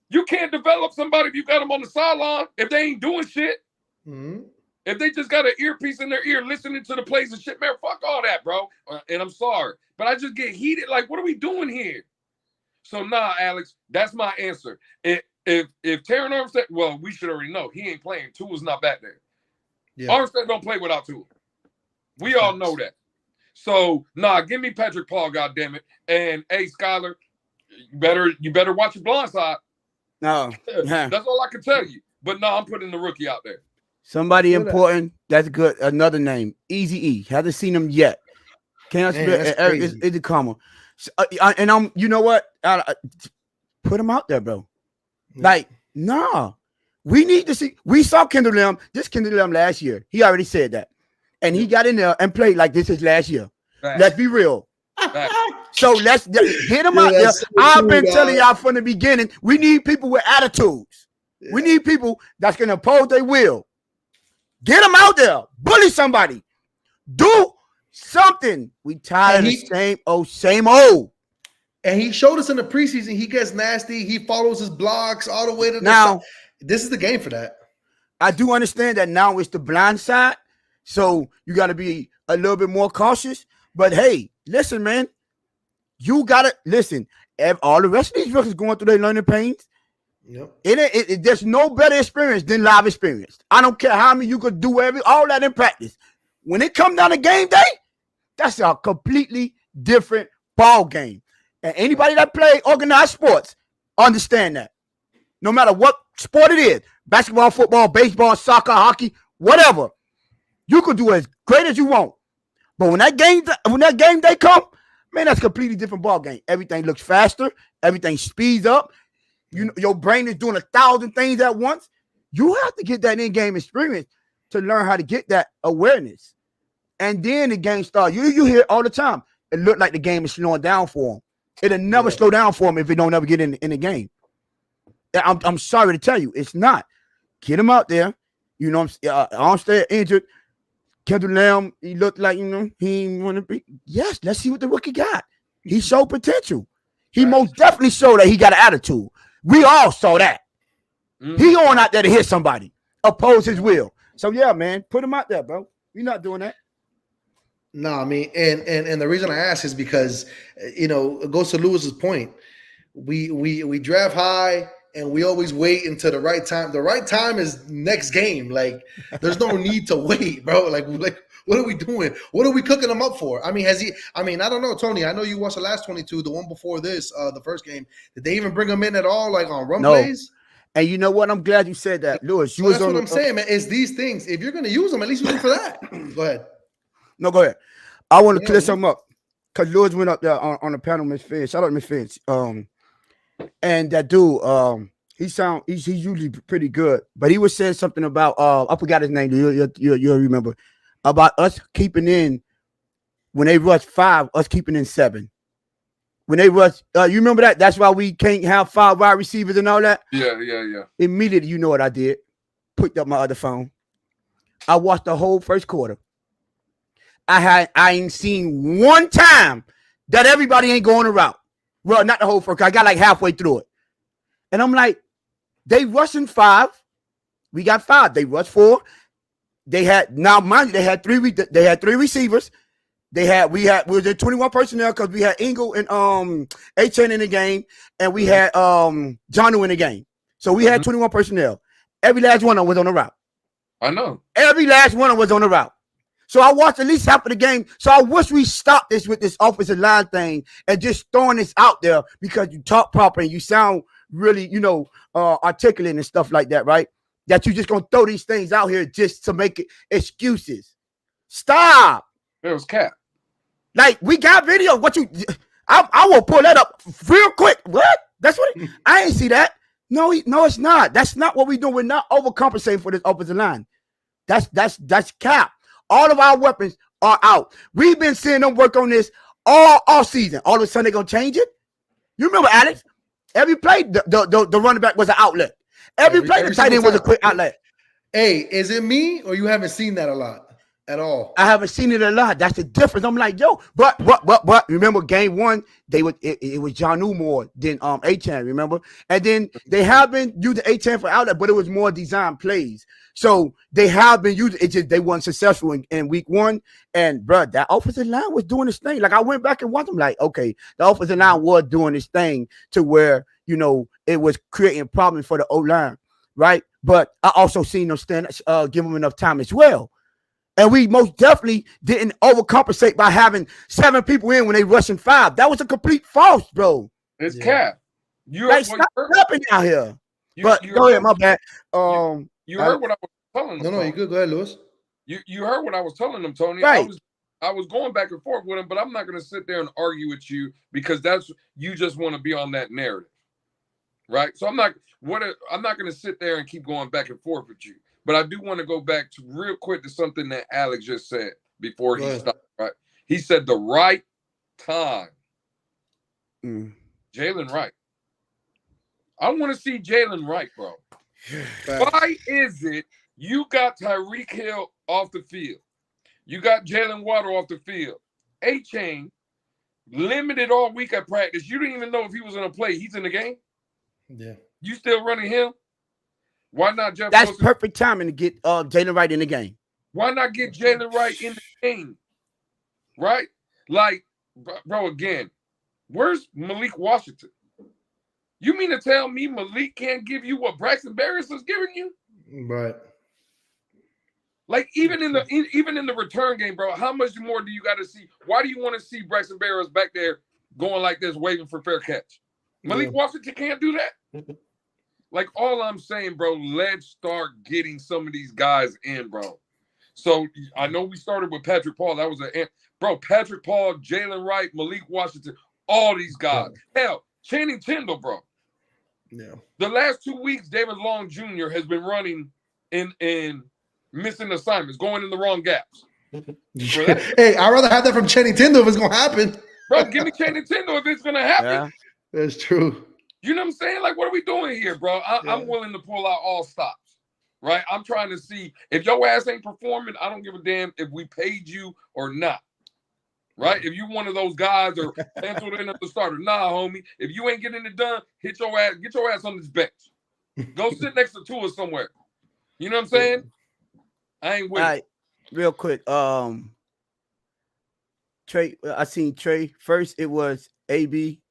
You can't develop somebody if you got them on the sideline if they ain't doing shit. Mm-hmm. If they just got an earpiece in their ear listening to the plays and shit, man, fuck all that, bro. And I'm sorry, but I just get heated. Like, what are we doing here? So, nah, Alex, that's my answer. If Terran Armstead, well, we should already know he ain't playing. Tua's not back there. Yeah. Armstead don't play without Tua. We all know that. So, nah, give me Patrick Paul, goddammit. And hey, Skylar, you better watch your blind side. No. That's all I can tell you. But no, I'm putting the rookie out there. Somebody important. That's good. Another name. Easy E. Haven't seen him yet. Can't it's a comma. And I'm. You know what? Put him out there, bro. Yeah. Like, nah. We need to see. We saw Kendall Lamb. This Kendall Lamb last year. He already said that, and he got in there and played like this is last year. Right. Let's be real. Right. So let's get him out there. So I've been telling y'all from the beginning. We need people with attitudes. Yeah. We need people that's gonna oppose their will. Get them out there. Bully somebody. Do something. We tired of the same old. And he showed us in the preseason. He gets nasty. He follows his blocks all the way to the now. Side. This is the game for that. I do understand that now it's the blind side. So you got to be a little bit more cautious. But hey, listen, man. You got to listen. All the rest of these rookies going through their learning pains. Yep. There's no better experience than live experience. I don't care how many you could do all that in practice. When it comes down to game day, that's a completely different ball game. And anybody that play organized sports understand that. No matter what sport it is, basketball, football, baseball, soccer, hockey, whatever, you can do as great as you want. But when that game day come, man, that's a completely different ball game. Everything looks faster. Everything speeds up. Your brain is doing 1,000 things at once. You have to get that in-game experience to learn how to get that awareness. And then the game starts. You hear all the time. It looked like the game is slowing down for them. It'll never slow down for them if it don't ever get in the game. I'm sorry to tell you, it's not. Get him out there. You know, Armstead injured. Kendall Lamb, he looked like, he didn't want to be. Yes, let's see what the rookie got. He showed potential. He most definitely showed that he got an attitude. We all saw that. Mm-hmm. He going out there to hit somebody, oppose his will. So yeah, man, put him out there, bro. We're not doing that. No, I mean, and the reason I ask is because it goes to Lewis's point. We draft high and we always wait until the right time. The right time is next game. Like, there's no need to wait, bro. Like what are we doing? What are we cooking him up for? I mean, I don't know, Tony. I know you watched the last 22, the one before this, the first game. Did they even bring him in at all, like on run plays? And you know what? I'm glad you said that, Lewis. That's what I'm saying, man. It's these things. If you're going to use them, at least use them for that. Go ahead. No, go ahead. I want to clear something up because Lewis went up there on the panel, Miss Finch. Shout out to Miss Finch. And that dude, he's usually pretty good, but he was saying something about I forgot his name. You'll remember about us keeping in when they rush 5, us keeping in 7. When they rush, you remember that? That's why we can't have 5 wide receivers and all that. Yeah. Immediately, you know what I did? Picked up my other phone. I watched the whole first quarter. I ain't seen one time that everybody ain't going a route. Well, not the whole first. I got like halfway through it, and I'm like, they rushing 5. We got 5. They rushed 4. They had now, mind you, they had 3 receivers. We was at 21 personnel because we had Ingle and A-Chain in the game, and we had Johnu in the game. So we had 21 personnel. Every last one of them was on the route. I know. Every last one of them was on the route. So I watched at least half of the game. So I wish we stopped this with this offensive line thing and just throwing this out there because you talk proper and you sound really, articulate and stuff like that, right? That you just gonna throw these things out here just to make it excuses. Stop. It was cap. Like, we got video. I will pull that up real quick. What? That's what I ain't see that. No, it's not. That's not what we do. We're not overcompensating for this offensive line. That's cap. All of our weapons are out. We've been seeing them work on this all season. All of a sudden, they're gonna change it. You remember, Alex? Every play, the running back was an outlet. Every play, the tight end was a quick outlet. Hey, is it me or you haven't seen that a lot at all? I haven't seen it a lot. That's the difference. I'm like, yo, but remember game 1, it was Johnu more than A-Chan, remember? And then they have been using A-Chan for outlet, but it was more design plays. So they have been using it, just they weren't successful in week 1. And bro, that offensive line was doing this thing. Like, I went back and watched them, like, okay, the offensive line was doing this thing to where it was creating problems for the O-line, right? But I also seen them give them enough time as well. And we most definitely didn't overcompensate by having 7 people in when they rushing 5. That was a complete false, bro. It's cap. Stop happening out here. But go ahead, my bad. You heard what I was telling them. No, you good. Go ahead, Lewis. You heard what I was telling them, Tony. Right. I was going back and forth with him, but I'm not going to sit there and argue with you because you just want to be on that narrative, right? So I'm not going to sit there and keep going back and forth with you. But I do want to go back to real quick to something that Alex just said before he stopped. Right? He said the right time. Jalen Wright. I want to see Jalen Wright, bro. Why is it you got Tyreek Hill off the field? You got Jalen Water off the field. A-Chain limited all week at practice. You didn't even know if he was going to play. He's in the game. Yeah. You still running him? Why not Jeff? That's perfect timing to get Jalen Wright in the game. Why not get Jalen Wright in the game? Right? Like, bro, again, where's Malik Washington? You mean to tell me Malik can't give you what Braxton Berrios is giving you? Right. Like, even in the return game, bro, how much more do you got to see? Why do you want to see Braxton Berrios back there going like this, waving for fair catch? Malik Washington can't do that? Like, all I'm saying, bro, let's start getting some of these guys in, bro. So I know we started with Patrick Paul. That was Patrick Paul, Jalen Wright, Malik Washington, all these guys. Hell, Channing Tindall, bro. Yeah. The last 2 weeks, David Long Jr. has been running in missing assignments, going in the wrong gaps. Hey, I'd rather have that from Channing Tindall if it's going to happen. Bro, give me Channing Tindall if it's going to happen. Yeah. That's true. You know what I'm saying? Like, what are we doing here, bro? I'm willing to pull out all stops, right? I'm trying to see if your ass ain't performing, I don't give a damn if we paid you or not, right? If you one of those guys or penciled in at the starter, nah, homie. If you ain't getting it done, get your ass on this bench. Go sit next to Tua somewhere. You know what I'm saying? I ain't with it. All right, real quick. Trey, I seen Trey. First, it was AB.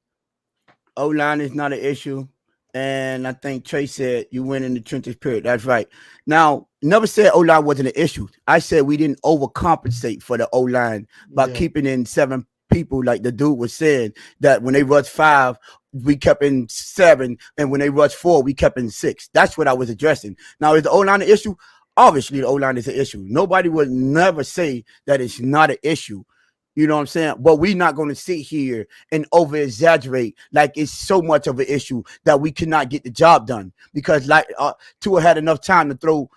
O-line is not an issue. And I think Trey said you win in the trenches, period. That's right. Now, never said O-line wasn't an issue. I said we didn't overcompensate for the O-line by keeping in 7 people, like the dude was saying, that when they rushed 5, we kept in 7, and when they rushed 4, we kept in 6. That's what I was addressing. Now, is the O-line an issue? Obviously, the O-line is an issue. Nobody would never say that it's not an issue. You know what I'm saying? But we're not going to sit here and over-exaggerate like it's so much of an issue that we cannot get the job done. Because like Tua had enough time to throw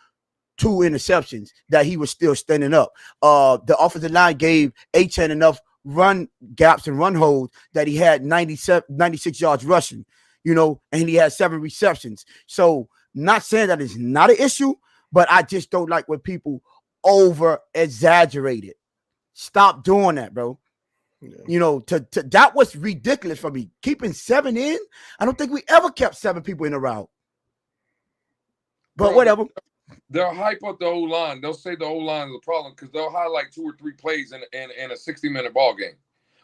2 interceptions that he was still standing up. The offensive line gave A-Chan enough run gaps and run holes that he had 96 yards rushing, and he had 7 receptions. So not saying that it's not an issue, but I just don't like when people over exaggerate it. Stop doing that, bro. Yeah. That was ridiculous for me. Keeping 7 in, I don't think we ever kept 7 people in a route. But whatever. They'll hype up the O-line. They'll say the O-line is a problem because they'll highlight 2 or 3 plays in a 60-minute ball game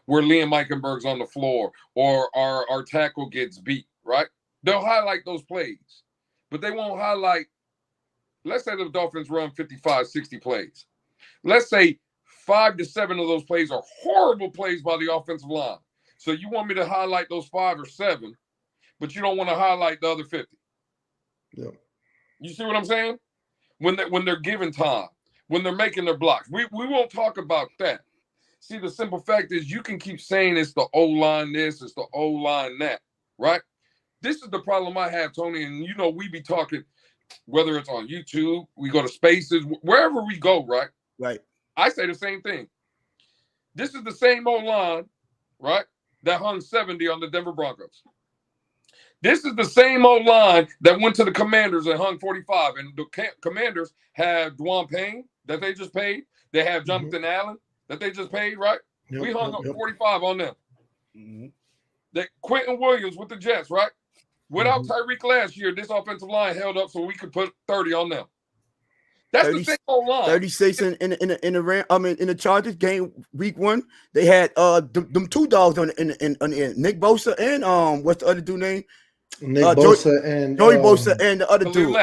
where Liam Eichenberg's on the floor or our tackle gets beat, right? They'll highlight those plays, but they won't highlight, let's say the Dolphins run 55, 60 plays. Let's say 5 to 7 of those plays are horrible plays by the offensive line. So you want me to highlight those 5 or 7, but you don't want to highlight the other 50. Yeah. You see what I'm saying? When they're given time, when they're making their blocks. We won't talk about that. See, the simple fact is you can keep saying it's the O-line this, it's the O-line that, right? This is the problem I have, Tony, and we be talking, whether it's on YouTube, we go to Spaces, wherever we go, right? Right. I say the same thing. This is the same O-line, right, that hung 70 on the Denver Broncos. This is the same O-line that went to the Commanders and hung 45. And the Commanders have Dwan Payne that they just paid. They have Jonathan Allen that they just paid, right? Yep, we hung up 45 on them. Mm-hmm. That Quentin Williams with the Jets, right? Without Tyreek last year, this offensive line held up so we could put 30 on them. That's 30, the same O-line. 36 in the Chargers game week 1. They had them 2 dogs on Nick Bosa and what's the other dude name? Nick Bosa and Joey Bosa and the other dude,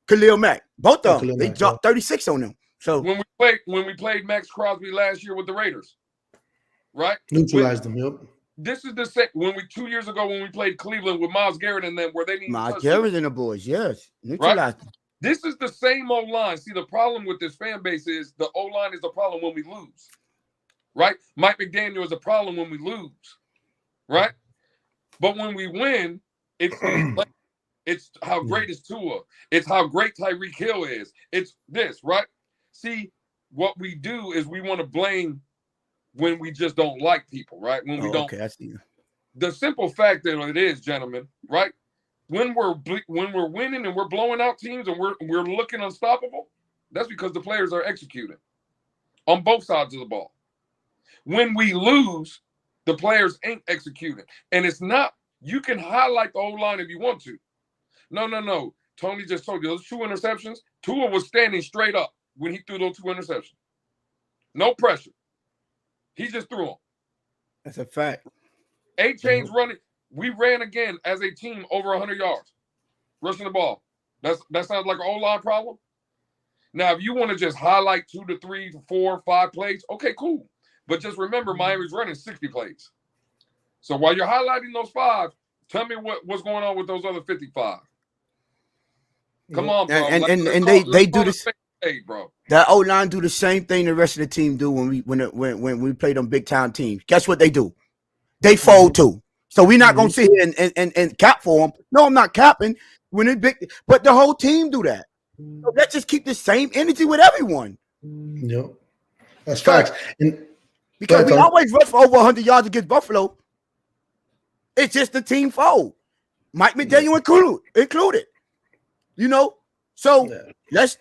Khalil Mack. Both of them, they dropped 36 on them. So when we played Max Crosby last year with the Raiders, right? Neutralized them. Yep. This is the same 2 years ago when we played Cleveland with Myles Garrett and them, where they need Myles Garrett and the boys, yes, neutralized them. This is the same O-line. See, the problem with this fan base is the O-line is the problem when we lose, right? Mike McDaniel is a problem when we lose, right? But when we win, it's how great is Tua. It's how great Tyreek Hill is. It's this, right? See, what we do is we want to blame when we just don't like people, right? When we don't. Okay, I see you. The simple fact that it is, gentlemen, right? When we're winning and we're blowing out teams and we're looking unstoppable, that's because the players are executing on both sides of the ball. When we lose, the players ain't executing. And it's not, you can highlight the O-line if you want to. No. Tony just told you those 2 interceptions. Tua was standing straight up when he threw those 2 interceptions. No pressure. He just threw them. That's a fact. A-Chain's running. We ran again as a team over 100 yards, rushing the ball. That sounds like an O-line problem. Now, if you want to just highlight 2 to 3 to 4, 5 plays, okay, cool. But just remember, Miami's running 60 plays. So while you're highlighting those 5, tell me what's going on with those other 55. Come on, bro. And they do this. Hey, bro. That O-line do the same thing the rest of the team do when we play them big time teams. Guess what they do? They fold too. So we're not gonna sit here and cap for them. No, I'm not capping when it's big, but the whole team do that. So let's just keep the same energy with everyone. Yep, that's facts. Because we always rush for over 100 yards against Buffalo. It's just the team fold. Mike McDaniel included. So let's.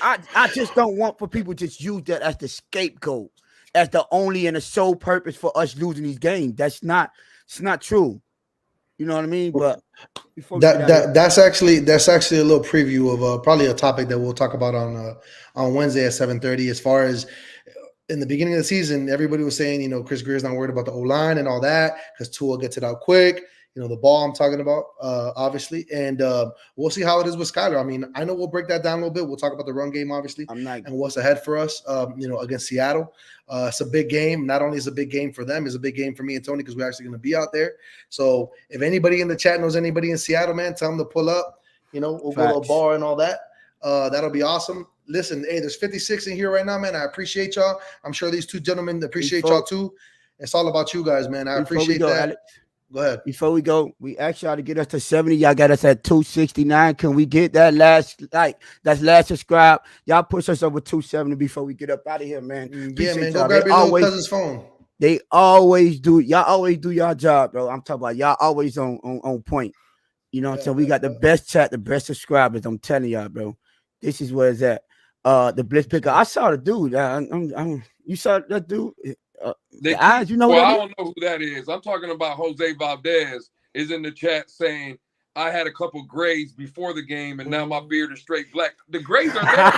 I just don't want for people to just use that as the scapegoat, as the only and the sole purpose for us losing these games. It's not true. You know what I mean? But that's actually a little preview of probably a topic that we'll talk about on Wednesday at 7:30. As far as in the beginning of the season, everybody was saying, Chris Greer's not worried about the O-line and all that because Tua gets it out quick. The ball I'm talking about, obviously. And we'll see how it is with Skylar. I mean, I know we'll break that down a little bit. We'll talk about the run game, obviously, and what's ahead for us, against Seattle. It's a big game. Not only is it a big game for them, it's a big game for me and Tony because we're actually going to be out there. So if anybody in the chat knows anybody in Seattle, man, tell them to pull up. We'll go to a bar and all that. That'll be awesome. Listen, hey, there's 56 in here right now, man. I appreciate y'all. I'm sure these 2 gentlemen appreciate y'all too. It's all about you guys, man. I appreciate that. Go ahead. Before we go, we asked y'all to get us to 70. Y'all got us at 269. Can we get that last subscribe? Y'all push us over 270 before we get up out of here, man. Yeah, Appreciate man. Go y'all. grab your little cousin's phone. They always do. Y'all always do y'all job, bro. I'm talking about y'all always on point. You know what I'm saying? We got the best chat, the best subscribers. I'm telling y'all, bro. This is where it's at. The Blitz Picker. I saw the dude. You saw that dude? The eyes, you know well, I don't know who that is. I'm talking about Jose Valdez is in the chat saying, I had a couple grays before the game and now my beard is straight black. The grays are there,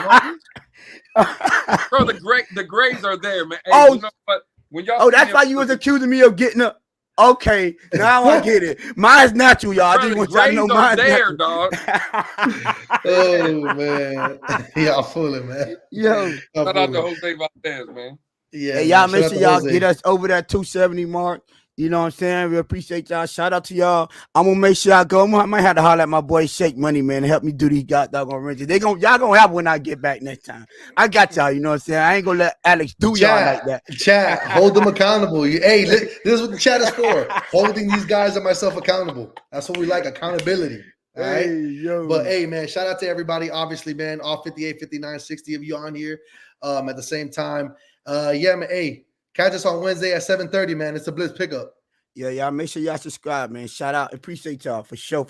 bro. The grays are there, man. Hey, you know what? When y'all that's why you was accusing me of getting up. Okay, now I get it. Mine's natural, y'all. Bro, I just want y'all to know mine's there, natural. dog. Oh man, y'all fooling, man. Yo, shout out to Jose Valdez, man. Yeah, hey, y'all make sure y'all get us over that 270 mark. You know what I'm saying? We appreciate y'all. Shout out to y'all. I'm gonna make sure I go. I might have to holler at my boy Shake Money, man, to help me do these goddamn wrenches. Y'all gonna have when I get back next time. I got y'all. You know what I'm saying? I ain't gonna let Alex do y'all like that. Chat, hold them accountable. Hey, this is what the chat is for. Holding these guys and myself accountable. That's what we like, accountability. All right. But hey, man, shout out to everybody. Obviously, man, all 58, 59, 60 of you on here. At the same time. Yeah, man. Hey, catch us on Wednesday at 7:30, man. It's a Blitz pickup. Yeah, y'all make sure y'all subscribe, man. Shout out. Appreciate y'all for sure.